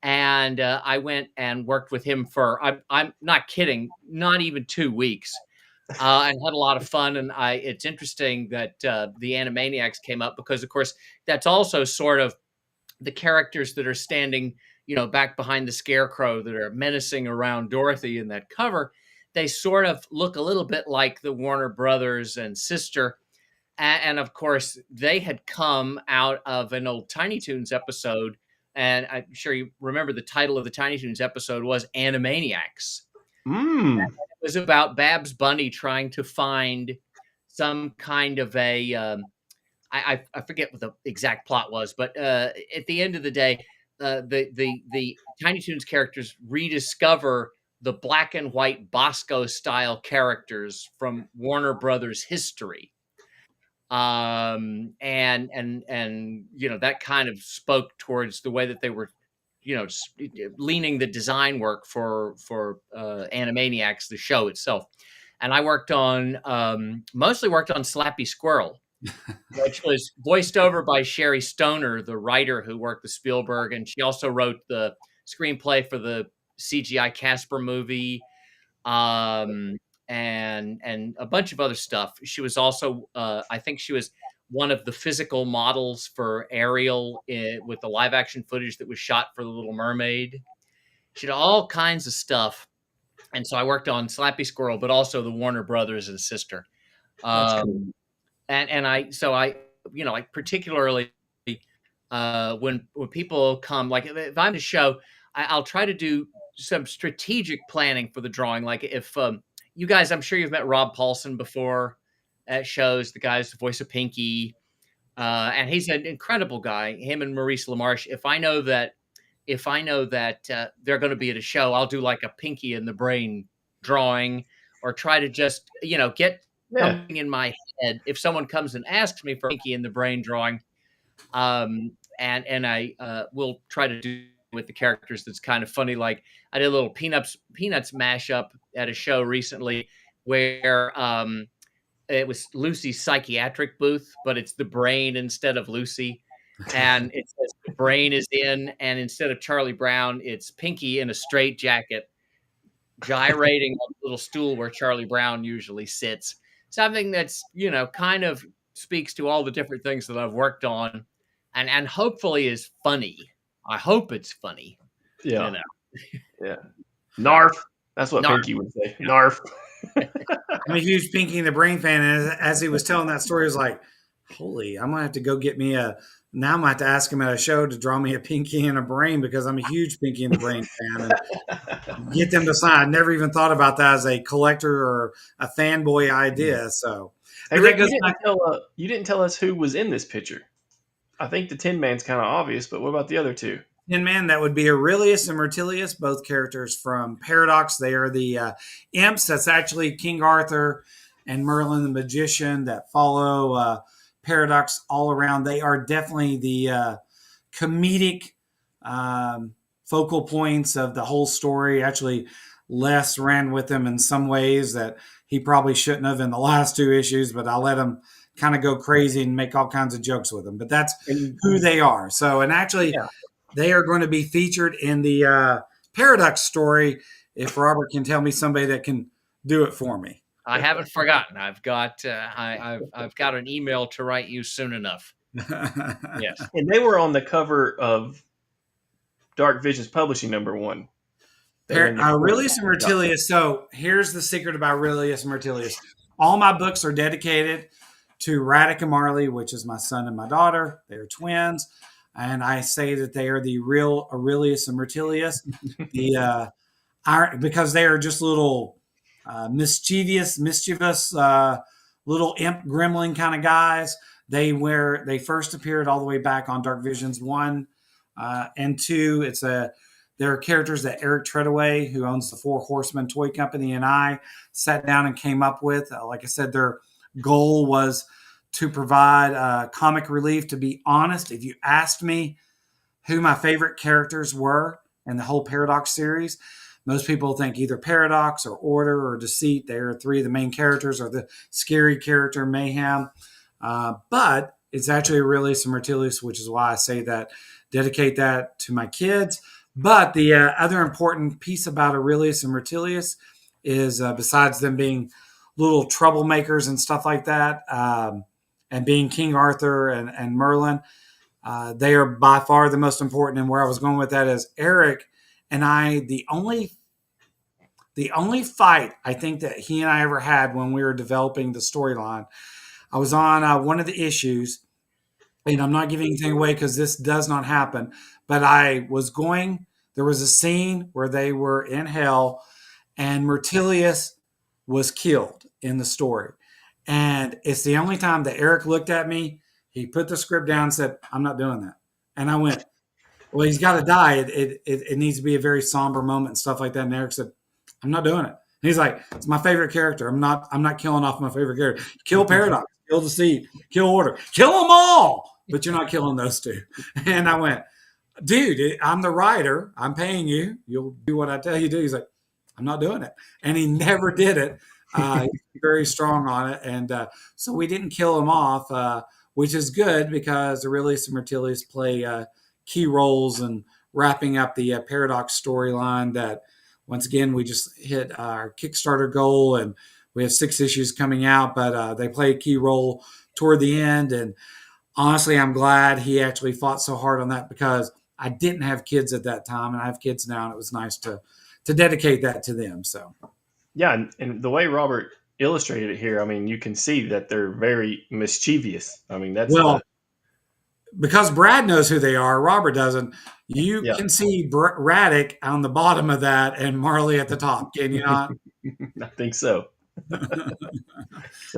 and I went and worked with him for I'm not kidding, not even 2 weeks, and had a lot of fun. And it's interesting that the Animaniacs came up, because of course that's also sort of the characters that are standing, back behind the scarecrow, that are menacing around Dorothy in that cover. They sort of look a little bit like the Warner Brothers and sister. And of course, they had come out of an old Tiny Toons episode. And I'm sure you remember the title of the Tiny Toons episode was Animaniacs. Mm. It was about Babs Bunny trying to find some kind of a, I forget what the exact plot was, but at the end of the day, the Tiny Toons characters rediscover the black and white Bosco style characters from Warner Brothers history. And that kind of spoke towards the way that they were, leaning the design work for Animaniacs, the show itself. And I mostly worked on Slappy Squirrel, which was voiced over by Sherry Stoner, the writer who worked with Spielberg, and she also wrote the screenplay for the CGI Casper movie, and a bunch of other stuff. She was also, I think, she was one of the physical models for Ariel with the live action footage that was shot for The Little Mermaid. She did all kinds of stuff, and so I worked on Slappy Squirrel, but also the Warner Brothers and sister. Cool. And I particularly when people come, like if I'm at a show, I'll try to do some strategic planning for the drawing. Like if you guys, I'm sure you've met Rob Paulson before at shows, the guy's the voice of Pinky, and he's an incredible guy. Him and Maurice LaMarche. If I know that they're going to be at a show, I'll do like a Pinky in the Brain drawing, or try to just get something in my head if someone comes and asks me for Pinky in the Brain drawing, and I will try to do with the characters that's kind of funny. Like I did a little Peanuts mashup at a show recently where it was Lucy's psychiatric booth, but it's the brain instead of Lucy. And it says the brain is in, and instead of Charlie Brown, it's Pinky in a straight jacket, gyrating on the little stool where Charlie Brown usually sits. Something that's, kind of speaks to all the different things that I've worked on, and hopefully is funny. I hope it's funny. Yeah. Yeah. Narf. That's what Narf. Pinky would say. Yeah. Narf. I'm a huge Pinky in the Brain fan. And as he was telling that story, I was like, holy, I'm going to have to go get me now I'm going to have to ask him at a show to draw me a Pinky in a Brain, because I'm a huge Pinky in the Brain fan. And get them to sign. I never even thought about that as a collector or a fanboy idea. So, hey, Rick, you didn't tell us who was in this picture. I think the Tin Man's kind of obvious, but what about the other two? Tin Man, that would be Aurelius and Myrtilius, both characters from Paradox. They are the imps. That's actually King Arthur and Merlin the Magician that follow Paradox all around. They are definitely the comedic focal points of the whole story. Actually, Les ran with them in some ways that he probably shouldn't have in the last 2 issues, but I'll let him kind of go crazy and make all kinds of jokes with them. But that's who they are. So, and actually, they are going to be featured in the Paradox story. If Robert can tell me somebody that can do it for me. I haven't forgotten. I've got I've got an email to write you soon enough. Yes, and they were on the cover of Dark Visions Publishing #1. They're in the Aurelius and Myrtilius. So here's the secret about Aurelius and Myrtilius. All my books are dedicated to Radek and Marley, which is my son and my daughter. They're twins. And I say that they are the real Aurelius and Myrtilius. Because they are just little mischievous, little imp gremlin kind of guys. They first appeared all the way back on Dark Visions 1 and 2. There are characters that Eric Treadaway, who owns the Four Horsemen Toy Company, and I sat down and came up with. Like I said, their goal was to provide comic relief. To be honest, if you asked me who my favorite characters were in the whole Paradox series, most people think either Paradox or Order or Deceit. They are three of the main characters, or the scary character Mayhem. But it's actually Aurelius and Myrtilius, which is why I say that, dedicate that to my kids. But the other important piece about Aurelius and Myrtilius is, besides them being little troublemakers and stuff like that, and being King Arthur and Merlin, they are by far the most important. And where I was going with that is Eric and I, the only fight I think that he and I ever had when we were developing the storyline, I was on one of the issues, and I'm not giving anything away because this does not happen, but there was a scene where they were in hell and Myrtilius was killed in the story. And it's the only time that Eric looked at me, he put the script down and said, "I'm not doing that." And I went, "Well, he's got to die. It needs to be a very somber moment," and stuff like that. And Eric said, "I'm not doing it." And he's like, "It's my favorite character. I'm not killing off my favorite character. Kill Paradox, kill Deceit, kill Order, kill them all, but you're not killing those two." And I went, "Dude, I'm the writer. I'm paying you. You'll do what I tell you to do." He's like, "I'm not doing it." And he never did it. He's very strong on it. And so we didn't kill him off, which is good because Aurelius and Myrtilius play key roles in wrapping up the Paradox storyline that, once again, we just hit our Kickstarter goal, and we have 6 issues coming out, but they play a key role toward the end. And honestly, I'm glad he actually fought so hard on that, because I didn't have kids at that time, and I have kids now, and it was nice to dedicate that to them. So, yeah, and the way Robert illustrated it here, I mean, you can see that they're very mischievous. I mean, that's because Brad knows who they are, Robert doesn't. You can see Radek on the bottom of that and Marley at the top. Can you not? I think so. So,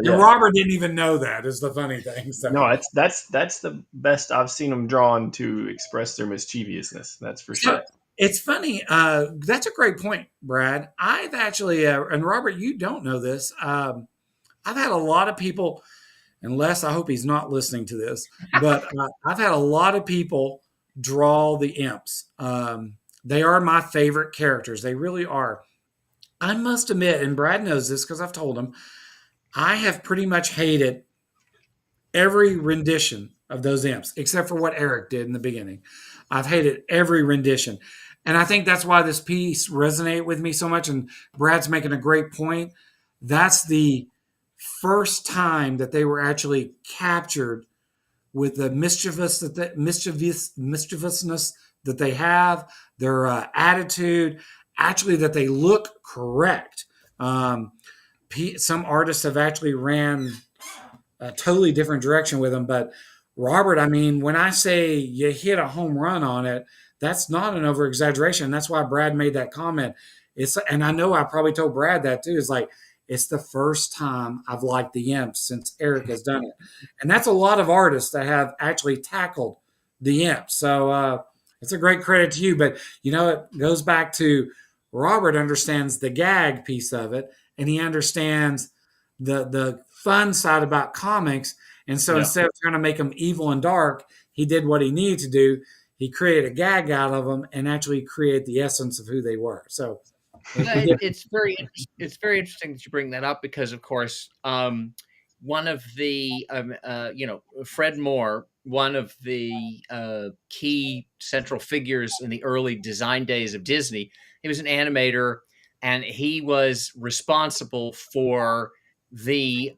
yeah. And Robert didn't even know that, is the funny thing. So. No, that's the best I've seen them drawn to express their mischievousness. That's for sure. It's funny. That's a great point, Brad. I've actually, and Robert, you don't know this. I've had a lot of people, unless I hope he's not listening to this, but I've had a lot of people draw the imps. They are my favorite characters. They really are. I must admit, and Brad knows this because I've told him, I have pretty much hated every rendition of those imps, except for what Eric did in the beginning. I've hated every rendition. And I think that's why this piece resonated with me so much. And Brad's making a great point. That's the first time that they were actually captured with the mischievousness that they have, their attitude, actually that they look correct. Some artists have actually ran a totally different direction with them. But Robert, I mean, when I say you hit a home run on it, that's not an over exaggeration. That's why Brad made that comment. And I know I probably told Brad that too. It's like, it's the first time I've liked the imps since Eric has done it. And that's a lot of artists that have actually tackled the imps. So it's a great credit to you. But, it goes back to Robert understands the gag piece of it, and he understands the fun side about comics. And so instead of trying to make them evil and dark, he did what he needed to do. He created a gag out of them and actually create the essence of who they were. So it's very interesting that you bring that up, because, of course, one of the Fred Moore, one of the key central figures in the early design days of Disney, he was an animator, and he was responsible for the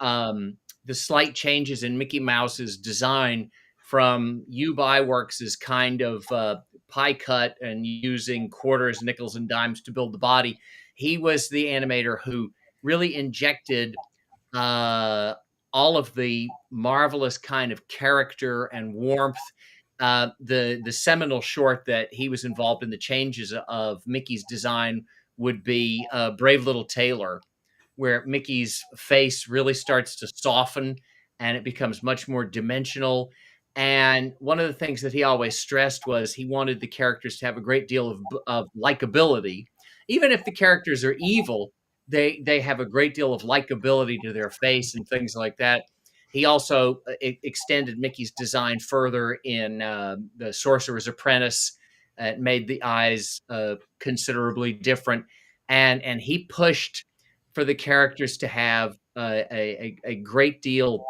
slight changes in Mickey Mouse's design from U-Buy Works' kind of pie cut and using quarters, nickels, and dimes to build the body. He was the animator who really injected all of the marvelous kind of character and warmth. The seminal short that he was involved in the changes of Mickey's design would be Brave Little Tailor, where Mickey's face really starts to soften and it becomes much more dimensional. And one of the things that he always stressed was he wanted the characters to have a great deal of likability. Even if the characters are evil, they have a great deal of likability to their face and things like that. He also extended Mickey's design further in The Sorcerer's Apprentice. It made the eyes considerably different. And he pushed for the characters to have a great deal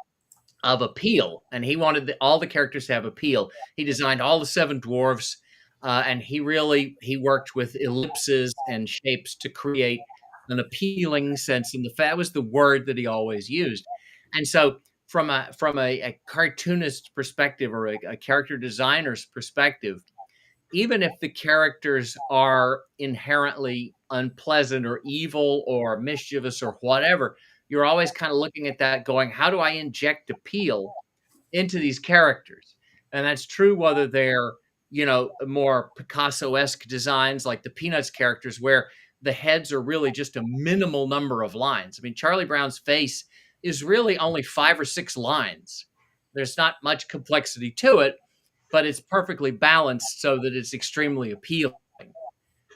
of appeal. And he wanted all the characters to have appeal. He designed all the 7 dwarves. And he worked with ellipses and shapes to create an appealing sense. And that was the word that he always used. And so from a cartoonist perspective or a character designer's perspective, even if the characters are inherently unpleasant or evil or mischievous or whatever, you're always kind of looking at that going, how do I inject appeal into these characters? And that's true whether they're, more Picasso-esque designs like the Peanuts characters where the heads are really just a minimal number of lines. I mean, Charlie Brown's face is really only 5 or 6 lines. There's not much complexity to it, but it's perfectly balanced so that it's extremely appealing.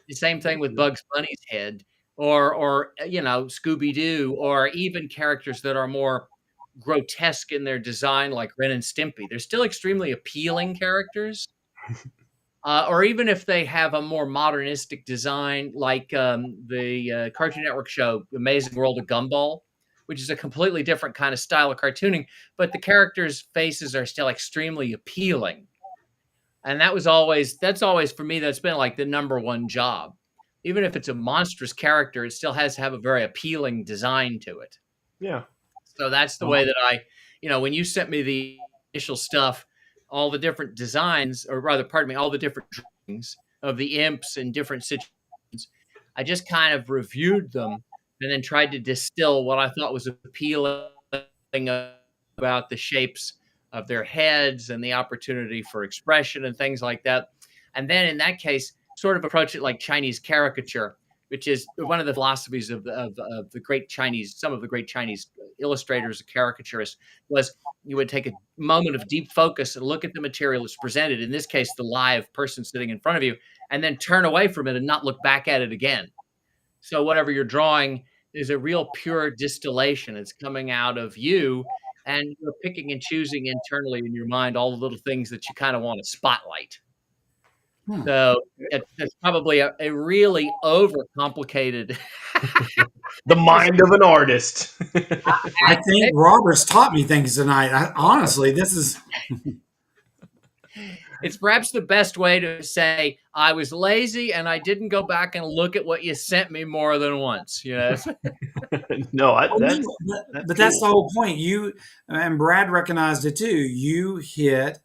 The same thing with Bugs Bunny's head or Scooby-Doo, or even characters that are more grotesque in their design like Ren and Stimpy. They're still extremely appealing characters. Or even if they have a more modernistic design like the Cartoon Network show Amazing World of Gumball, which is a completely different kind of style of cartooning, but the characters' faces are still extremely appealing. And that's always for me, that's been like the number one job. Even if it's a monstrous character, it still has to have a very appealing design to it. Yeah. So that's the way that when you sent me the initial stuff, all the different designs, or rather, pardon me, all the different drawings of the imps in different situations, I just kind of reviewed them and then tried to distill what I thought was appealing about the shapes of their heads and the opportunity for expression and things like that. And then in that case, sort of approach it like Chinese caricature, which is one of the philosophies of the great Chinese, some of the great Chinese illustrators, caricaturists, was you would take a moment of deep focus and look at the material that's presented, in this case, the live person sitting in front of you, and then turn away from it and not look back at it again. So whatever you're drawing is a real pure distillation. It's coming out of you, and you're picking and choosing internally in your mind all the little things that you kind of want to spotlight. So it's probably a really overcomplicated. The mind of an artist. I think Robert's taught me things tonight. Honestly, this is. It's perhaps the best way to say I was lazy and I didn't go back and look at what you sent me more than once. No, but that's the whole point. You and Brad recognized it too. You hit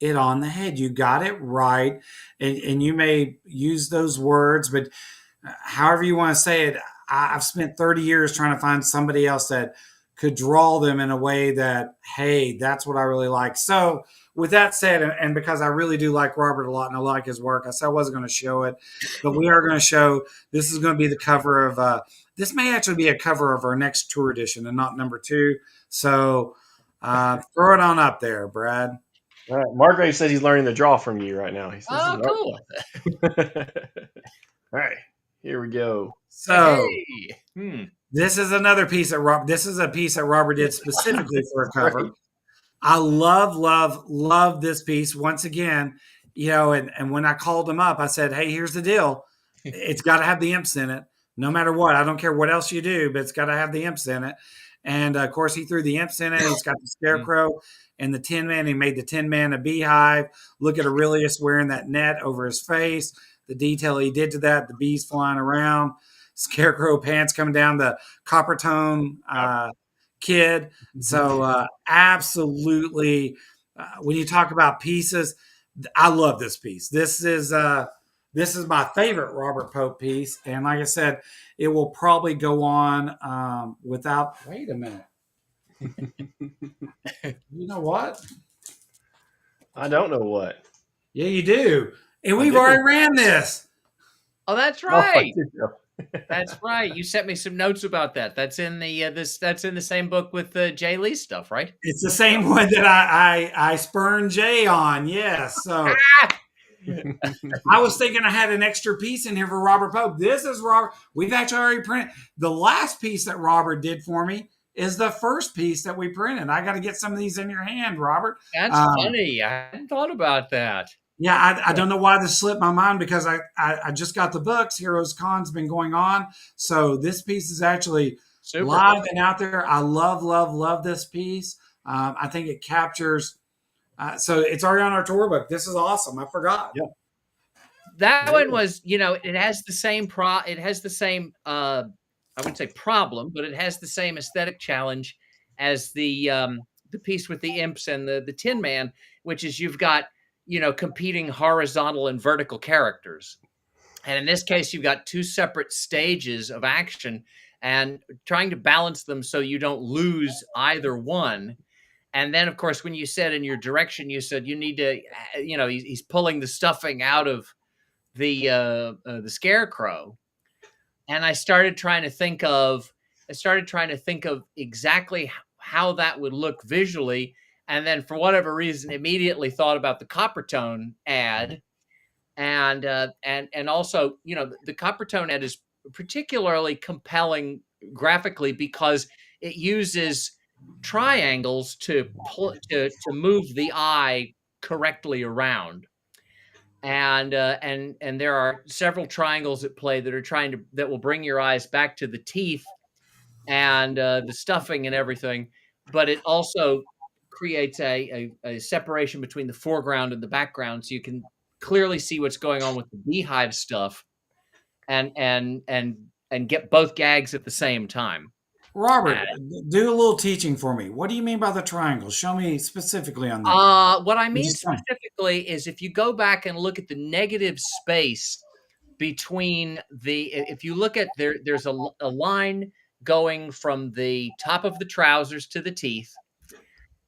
it on the head. You got it right, and you may use those words, but however you want to say it, I've spent 30 years trying to find somebody else that could draw them in a way that, hey, that's what I really like. So with that said, and because I really do like Robert a lot and I like his work, I said I wasn't going to show it, but we are going to show, this is going to be the cover of, this may actually be a cover of our next tour edition and not number 2. So throw it on up there, Brad. All right. Margrave says he's learning to draw from you right now. He says, cool. All right, here we go. So this is another piece that this is a piece that Robert did specifically for a cover. Right. I love this piece. Once again, and when I called him up, I said, hey, here's the deal. It's got to have the imps in it. No matter what. I don't care what else you do, but it's got to have the imps in it. And of course, he threw the imps in it. He's got the Scarecrow and the Tin Man. He made the Tin Man a beehive. Look at Aurelius wearing that net over his face. The detail he did to that, the bees flying around, Scarecrow pants coming down, the copper tone kid. So absolutely when you talk about pieces, I love this piece. This is my favorite Robert Pope piece, and like I said, it will probably go on without. Wait a minute. You know what? I don't know what. Yeah, you do. And we've already ran this. Oh, that's right. That's right. You sent me some notes about that. That's in the that's in the same book with the Jay Lee stuff, right? It's the same one that I spurned Jay on. Yes. So I was thinking I had an extra piece in here for Robert Pope. This is Robert. We've actually already printed. The last piece that Robert did for me is the first piece that we printed. I got to get some of these in your hand, Robert. That's funny. I hadn't thought about that. Yeah, I don't know why this slipped my mind because I just got the books. Heroes Con's been going on. So this piece is actually super live and out there. I love this piece. I think it captures. So it's already on our tour book. This is awesome. I forgot. Yeah. That one was, it has the same I wouldn't say problem, but it has the same aesthetic challenge as the piece with the imps and the Tin Man, which is you've got competing horizontal and vertical characters. And in this case, you've got two separate stages of action and trying to balance them so you don't lose either one. And then, of course, when you said in your direction, you said you need to, he's pulling the stuffing out of the scarecrow. And I started trying to think of exactly how that would look visually. And then for whatever reason, immediately thought about the Coppertone ad. And also, the Coppertone ad is particularly compelling graphically because it uses triangles to move the eye correctly around. And there are several triangles at play that will bring your eyes back to the teeth and the stuffing and everything. But it also creates a separation between the foreground and the background, so you can clearly see what's going on with the beehive stuff, and get both gags at the same time. Robert, do a little teaching for me. What do you mean by the triangle? Show me specifically on that. What I mean specifically is if you go back and look at the negative space between if you look at there's a line going from the top of the trousers to the teeth.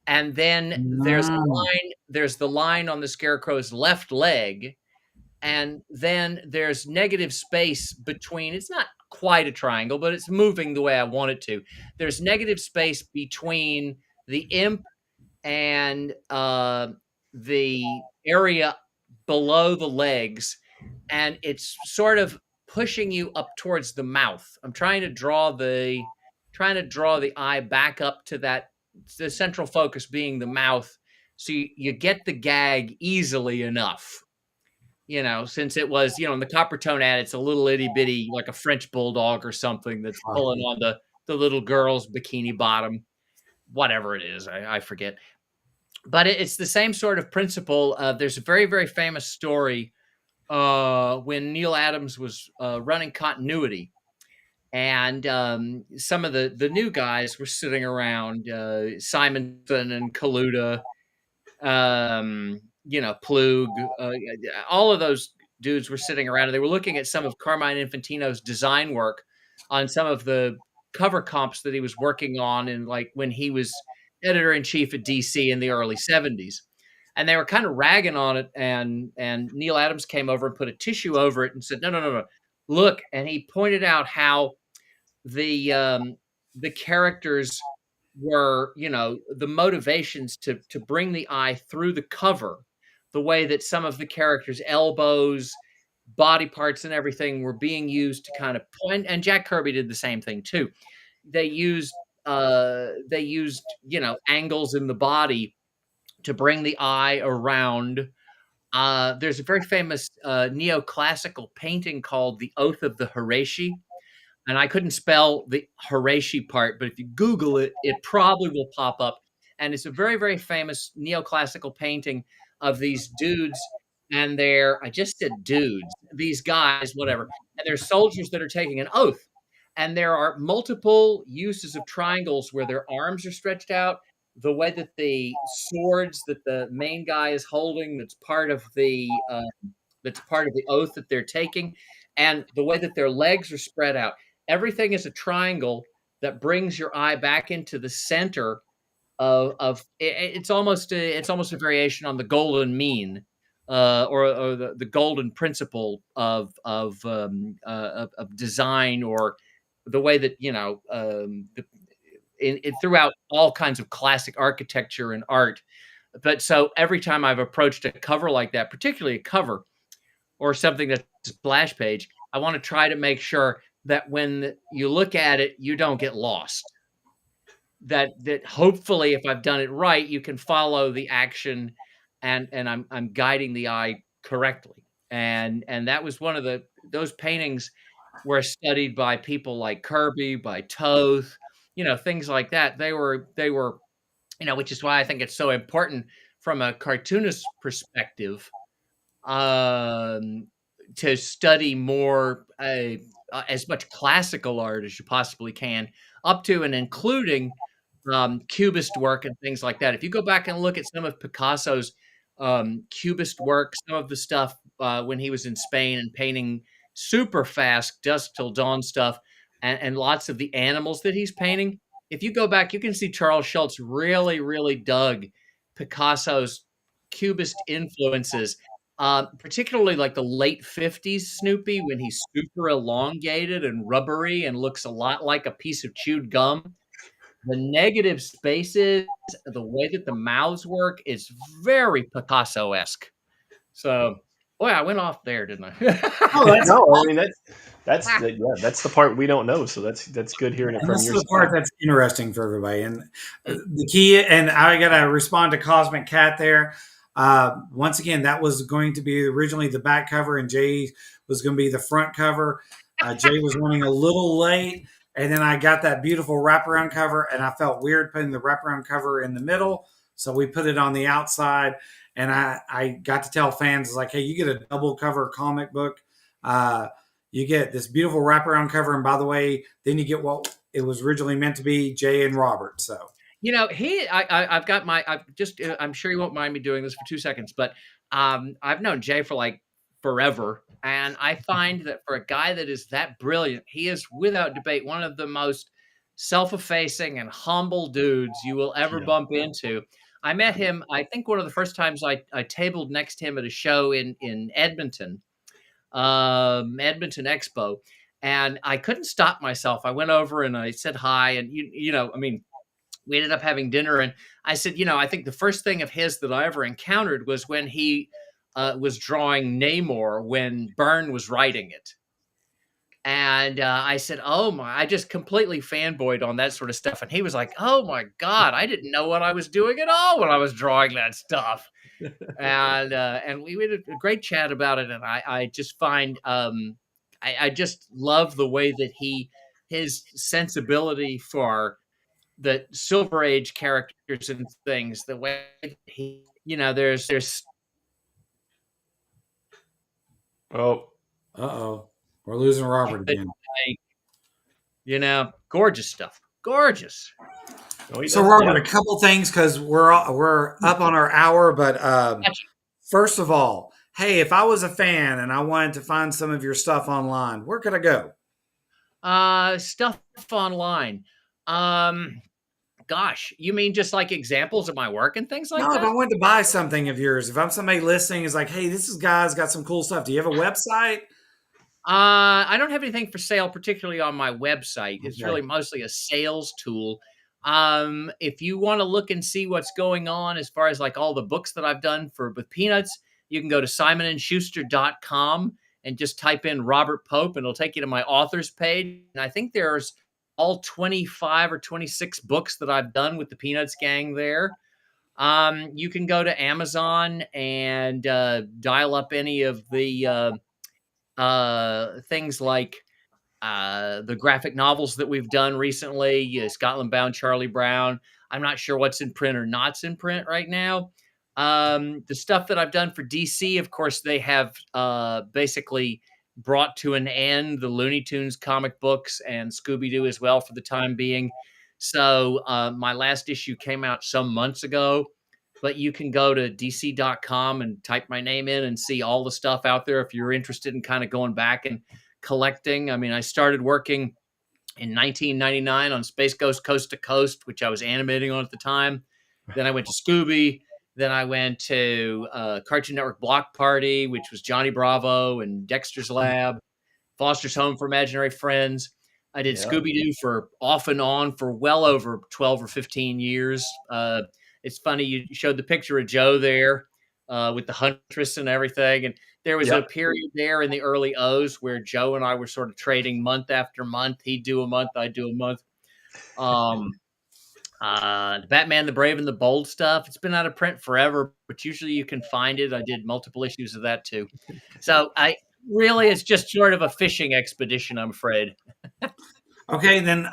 And then there's the line on the scarecrow's left leg. And then there's negative space between, it's not quite a triangle, but it's moving the way I want it to. There's negative space between the imp and the area below the legs. And it's sort of pushing you up towards the mouth. I'm trying to draw the eye back up to that, the central focus being the mouth, so you get the gag easily enough. Since it was, in the Coppertone ad, it's a little itty bitty, like a French bulldog or something that's pulling on the little girl's bikini bottom, whatever it is, I forget. But it's the same sort of principle. There's a very, very famous story when Neil Adams was running continuity. And some of the new guys were sitting around, Simonson and Kaluta, Plug, all of those dudes were sitting around, and they were looking at some of Carmine Infantino's design work on some of the cover comps that he was working on, and like when he was editor-in-chief at DC in the early 70s. And they were kind of ragging on it, and Neil Adams came over and put a tissue over it and said, no. Look, and he pointed out how the characters were, the motivations to bring the eye through the cover, the way that some of the characters' elbows, body parts, and everything were being used to kind of point. And Jack Kirby did the same thing too. They used angles in the body to bring the eye around. There's a very famous neoclassical painting called The Oath of the Horatii. And I couldn't spell the Horatii part, but if you Google it, it probably will pop up. And it's a very, very famous neoclassical painting of these dudes. And I just said dudes, these guys, whatever. And they're soldiers that are taking an oath. And there are multiple uses of triangles where their arms are stretched out, the way that the swords that the main guy is holding, that's part of the oath that they're taking, and the way that their legs are spread out. Everything is a triangle that brings your eye back into the center of it's almost a variation on the golden mean, or the golden principle of design, or the way that throughout all kinds of classic architecture and art. But so every time I've approached a cover like that, particularly a cover or something that's a splash page, I want to try to make sure that when you look at it, you don't get lost. That hopefully, if I've done it right, you can follow the action, and I'm guiding the eye correctly. And that was one of those paintings were studied by people like Kirby, by Toth, things like that. They were, which is why I think it's so important from a cartoonist perspective, to study more, as much classical art as you possibly can, up to and including cubist work and things like that. If you go back and look at some of Picasso's cubist work, some of the stuff when he was in Spain and painting super fast dusk till dawn stuff, and lots of the animals that he's painting, if you go back, you can see Charles Schultz really, really dug Picasso's cubist influences, particularly like the late 50s Snoopy, when he's super elongated and rubbery and looks a lot like a piece of chewed gum. The negative spaces, the way that the mouths work is very Picasso-esque. So, boy, I went off there, didn't I? No, I mean that's the part we don't know. So that's good hearing it And from this your is the part side. that's interesting for everybody. And the key, and I got to respond to Cosmic Cat there. Once again, that was going to be originally the back cover, and Jay was going to be the front cover. Jay was running a little late, and then I got that beautiful wraparound cover, and I felt weird putting the wraparound cover in the middle, so we put it on the outside. And I got to tell fans, like, hey, you get a double cover comic book. You get this beautiful wraparound cover, and by the way, then you get what it was originally meant to be, Jay and Robert. So I'm sure you won't mind me doing this for 2 seconds, but I've known Jay for like forever. And I find that for a guy that is that brilliant, he is without debate one of the most self-effacing and humble dudes you will ever bump into. I met him, I think one of the first times I tabled next to him at a show in Edmonton, Edmonton Expo. And I couldn't stop myself. I went over and I said hi, and we ended up having dinner, and I said, I think the first thing of his that I ever encountered was when he was drawing Namor when Byrne was writing it. And I said, oh my, I just completely fanboyed on that sort of stuff. And he was like, oh my God, I didn't know what I was doing at all when I was drawing that stuff. And we had a great chat about it. And I just find, I just love the way that his sensibility for the Silver Age characters and things, the way he, there's. Uh-oh. We're losing Robert again. Gorgeous stuff. Gorgeous. So, Robert, a couple things, because we're up on our hour. But first of all, hey, if I was a fan and I wanted to find some of your stuff online, where could I go? Stuff online. Gosh, you mean just like examples of my work and things like that? No, if I wanted to buy something of yours, if I'm somebody listening is like, hey, this guy's got some cool stuff. Do you have a website? I don't have anything for sale, particularly on my website. It's really mostly a sales tool. If you want to look and see what's going on as far as like all the books that I've done with Peanuts, you can go to simonandschuster.com and just type in Robert Pope, and it'll take you to my authors page. And I think there's all 25 or 26 books that I've done with the Peanuts gang there. You can go to Amazon and dial up any of the things like the graphic novels that we've done recently, Scotland Bound, Charlie Brown. I'm not sure what's in print or not in print right now. The stuff that I've done for DC, of course, they have basically brought to an end the Looney Tunes comic books and Scooby-Doo as well for the time being. So my last issue came out some months ago, but you can go to dc.com and type my name in and see all the stuff out there if you're interested in kind of going back and collecting. I mean, I started working in 1999 on Space Ghost Coast to Coast, which I was animating on at the time. Then I went to Scooby. Then I went to Cartoon Network Block Party, which was Johnny Bravo and Dexter's Lab, Foster's Home for Imaginary Friends. I did Scooby-Doo for off and on for well over 12 or 15 years. It's funny, you showed the picture of Joe there with the Huntress and everything. And there was a period there in the early O's where Joe and I were sort of trading month after month. He'd do a month, I'd do a month. The Batman, the Brave, and the Bold stuff, it's been out of print forever, but usually you can find it. I did multiple issues of that too. So it's just sort of a fishing expedition, I'm afraid. Okay, then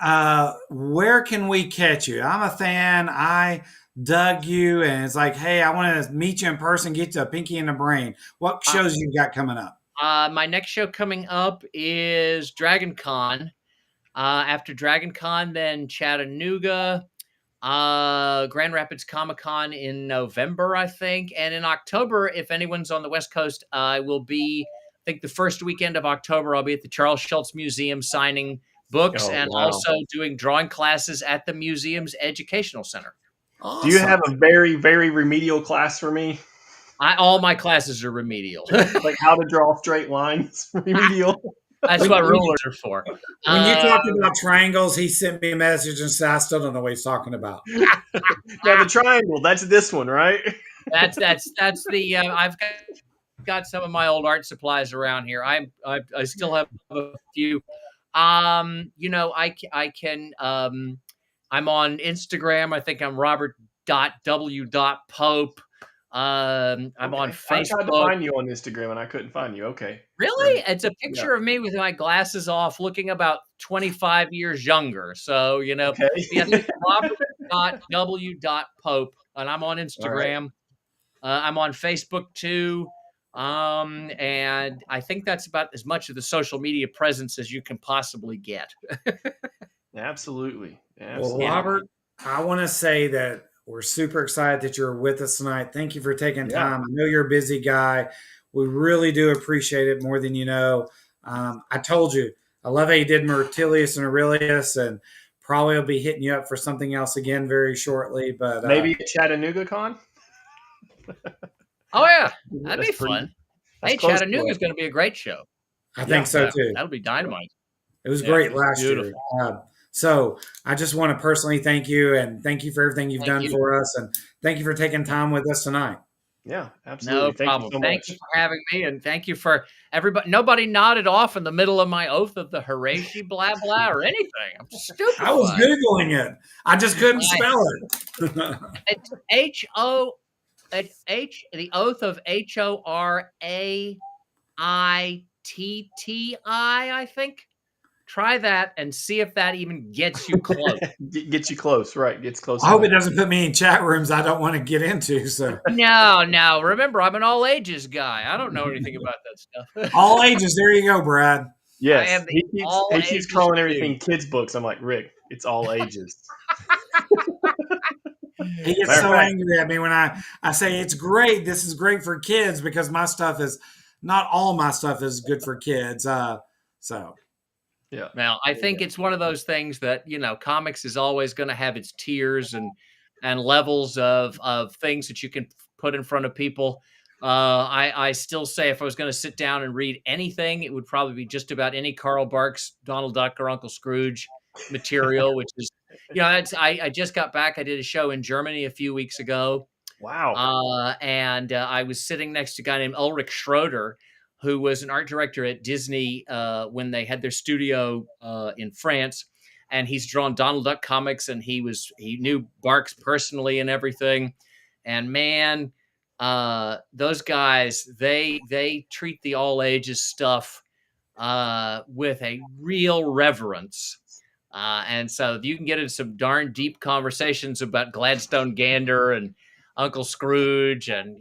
where can we catch you? I'm a fan. I dug you, and it's like, hey, I want to meet you in person, get you a Pinky in the Brain. What shows you got coming up? My next show coming up is Dragon Con. After Dragon Con, then Chattanooga, Grand Rapids Comic Con in November, I think. And in October, if anyone's on the West Coast, I will be, I think the first weekend of October, I'll be at the Charles Schultz Museum signing books also doing drawing classes at the museum's educational center. Awesome. Do you have a very, very remedial class for me? All my classes are remedial. Like how to draw straight lines, remedial. That's what rulers are for. When you talked about triangles, he sent me a message and said, I still don't know what he's talking about. Now the triangle, that's this one, right? That's the I've got some of my old art supplies around here. I still have a few. I can I'm on Instagram. I think I'm Robert.w.pope. I'm on Facebook. I tried to find you on Instagram and I couldn't find you. Okay. Really? It's a picture of me with my glasses off, looking about 25 years younger. So, Robert.w.pope, and I'm on Instagram. I'm on Facebook too. And I think that's about as much of the social media presence as you can possibly get. Absolutely. Well, Robert, I want to say that we're super excited that you're with us tonight. Thank you for taking time. I know you're a busy guy. We really do appreciate it more than you know. I told you, I love how you did Myrtilius and Aurelius, and probably will be hitting you up for something else again very shortly. But maybe at Chattanooga Con? Oh, yeah. That'd be fun. Hey, Chattanooga is going to be a great show. I think so, too. That'll be dynamite. It was great last year. So I just want to personally thank you, and thank you for everything you've done for us, and thank you for taking time with us tonight. Yeah, absolutely. No problem. Thank you for having me, and thank you for everybody. Nobody nodded off in the middle of my oath of the Horatio blah blah or anything. I'm stupid. I was Googling it. I just couldn't spell it. It's the oath of HORAITTI, I think. Try that and see if that even gets you close. Gets you close, right? Gets close. I hope it doesn't put me in chat rooms I don't want to get into. So no. Remember, I'm an all ages guy. I don't know anything about that stuff. All ages. There you go, Brad. Yes, he keeps calling everything kids' books. I'm like, Rick, it's all ages. He gets so angry at me when I say it's great. This is great for kids because my stuff is not all my stuff is good for kids. So. Yeah. Now, I think it's one of those things that, comics is always going to have its tiers and levels of things that you can put in front of people. I still say if I was going to sit down and read anything, it would probably be just about any Carl Barks, Donald Duck, or Uncle Scrooge material, which is, I just got back. I did a show in Germany a few weeks ago. Wow. And I was sitting next to a guy named Ulrich Schroeder, who was an art director at Disney when they had their studio in France. And he's drawn Donald Duck comics, and he knew Barks personally and everything. And man, those guys, they treat the all ages stuff with a real reverence. And so you can get into some darn deep conversations about Gladstone Gander and Uncle Scrooge and,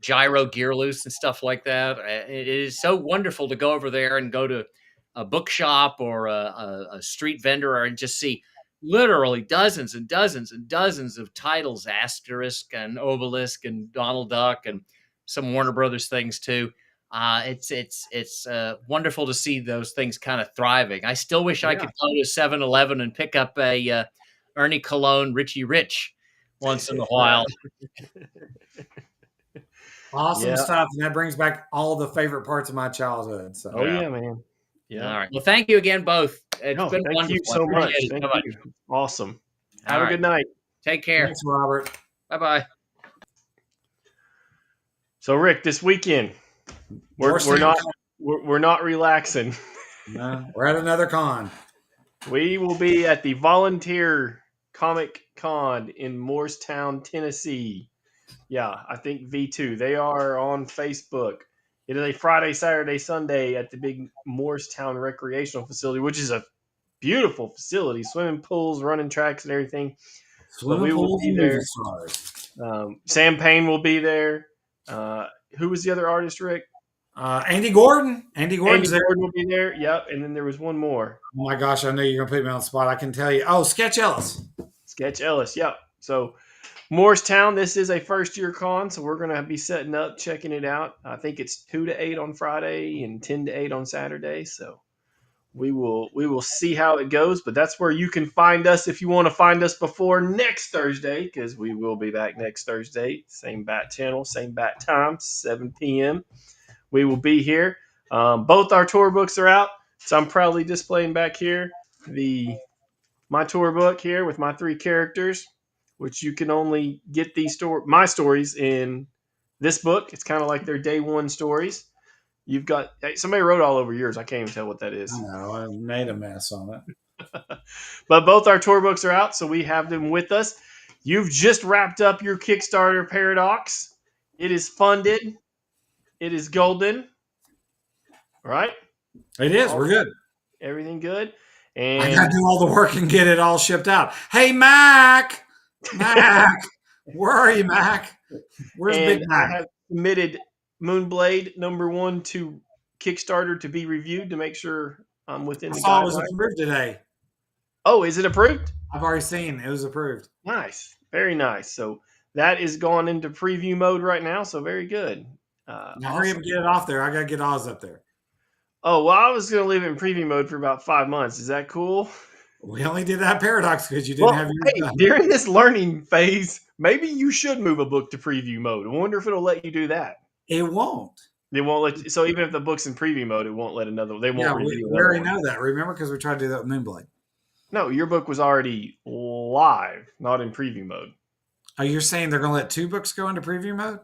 Gyro Gearloose and stuff like that. It is so wonderful to go over there and go to bookshop or a street vendor and just see literally dozens and dozens and dozens of titles, Asterisk and Obelisk and Donald Duck and some Warner Brothers things too. It's wonderful to see those things kind of thriving. I still wish I could go to 7-Eleven and pick up a Ernie Cologne Richie Rich once in a while. Awesome stuff. And that brings back all the favorite parts of my childhood. So. Oh, yeah, man. Yeah. All right. Well, thank you again, both. It's been wonderful. Thank you so much. Thank you. Awesome. Have a good night. Take care. Thanks, Robert. Bye-bye. So, Rick, this weekend, we're not relaxing. No, we're at another con. We will be at the Volunteer Comic Con in Morristown, Tennessee. Yeah, I think V2. They are on Facebook. It is a Friday, Saturday, Sunday at the big Morristown Recreational Facility, which is a beautiful facility. Swimming pools, running tracks, and everything. Swimming pools and movie stars. Sam Payne will be there. Who was the other artist, Rick? Andy Gordon. Andy Gordon will be there. Yep. And then there was one more. Oh my gosh, I know you're gonna put me on the spot. I can tell you. Oh, Sketch Ellis. Sketch Ellis. Yep. So Morristown, this is a first-year con, so we're going to be setting up, checking it out. I think it's 2 to 8 on Friday and 10 to 8 on Saturday. So we will see how it goes. But that's where you can find us if you want to find us before next Thursday, because we will be back next Thursday. Same bat channel, same bat time, 7 p.m. We will be here. Both our tour books are out, so I'm proudly displaying back here my tour book here with my 3 characters, which you can only get my stories in this book. It's kind of like their day one stories. You've got somebody wrote all over yours. I can't even tell what that is. I know. I made a mess on it. But both our tour books are out, so we have them with us. You've just wrapped up your Kickstarter Paradox. It is funded. It is golden. All right? It is. We're good. Everything good. And I got to do all the work and get it all shipped out. Hey, Mac! Mac! Where are you, Mac? Where's Big Mac? I have submitted Moonblade #1 to Kickstarter to be reviewed to make sure I'm within the guidelines. I saw it was approved today. Oh, is it approved? I've already seen it was approved. Nice. Very nice. So that is gone into preview mode right now, so very good. Now hurry up and get it off there. I got to get Oz up there. Oh, well, I was going to leave it in preview mode for about 5 months. Is that cool? We only did that Paradox because you didn't have your done. During this learning phase, maybe you should move a book to preview mode. I wonder if it'll let you do that. It won't. It won't let you, so even if the book's in preview mode, it won't let another. They won't review. We already know that. Remember, because we tried to do that with Moonblade. No, your book was already live, not in preview mode. Oh, you're saying they're going to let 2 books go into preview mode?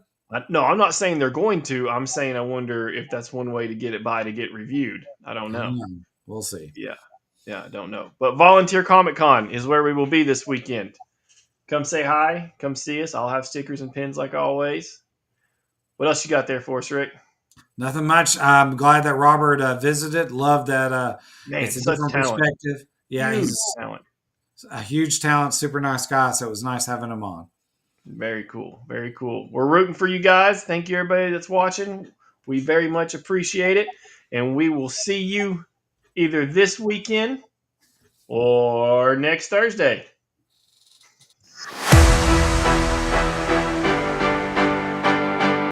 No, I'm not saying they're going to. I'm saying I wonder if that's one way to get it to get reviewed. I don't know. We'll see. Yeah, I don't know. But Volunteer Comic Con is where we will be this weekend. Come say hi. Come see us. I'll have stickers and pins like always. What else you got there for us, Rick? Nothing much. I'm glad that Robert visited. Love that. It's a different perspective. Yeah, he's a huge talent, super nice guy. So it was nice having him on. Very cool. Very cool. We're rooting for you guys. Thank you, everybody that's watching. We very much appreciate it. And we will see you either this weekend or next Thursday.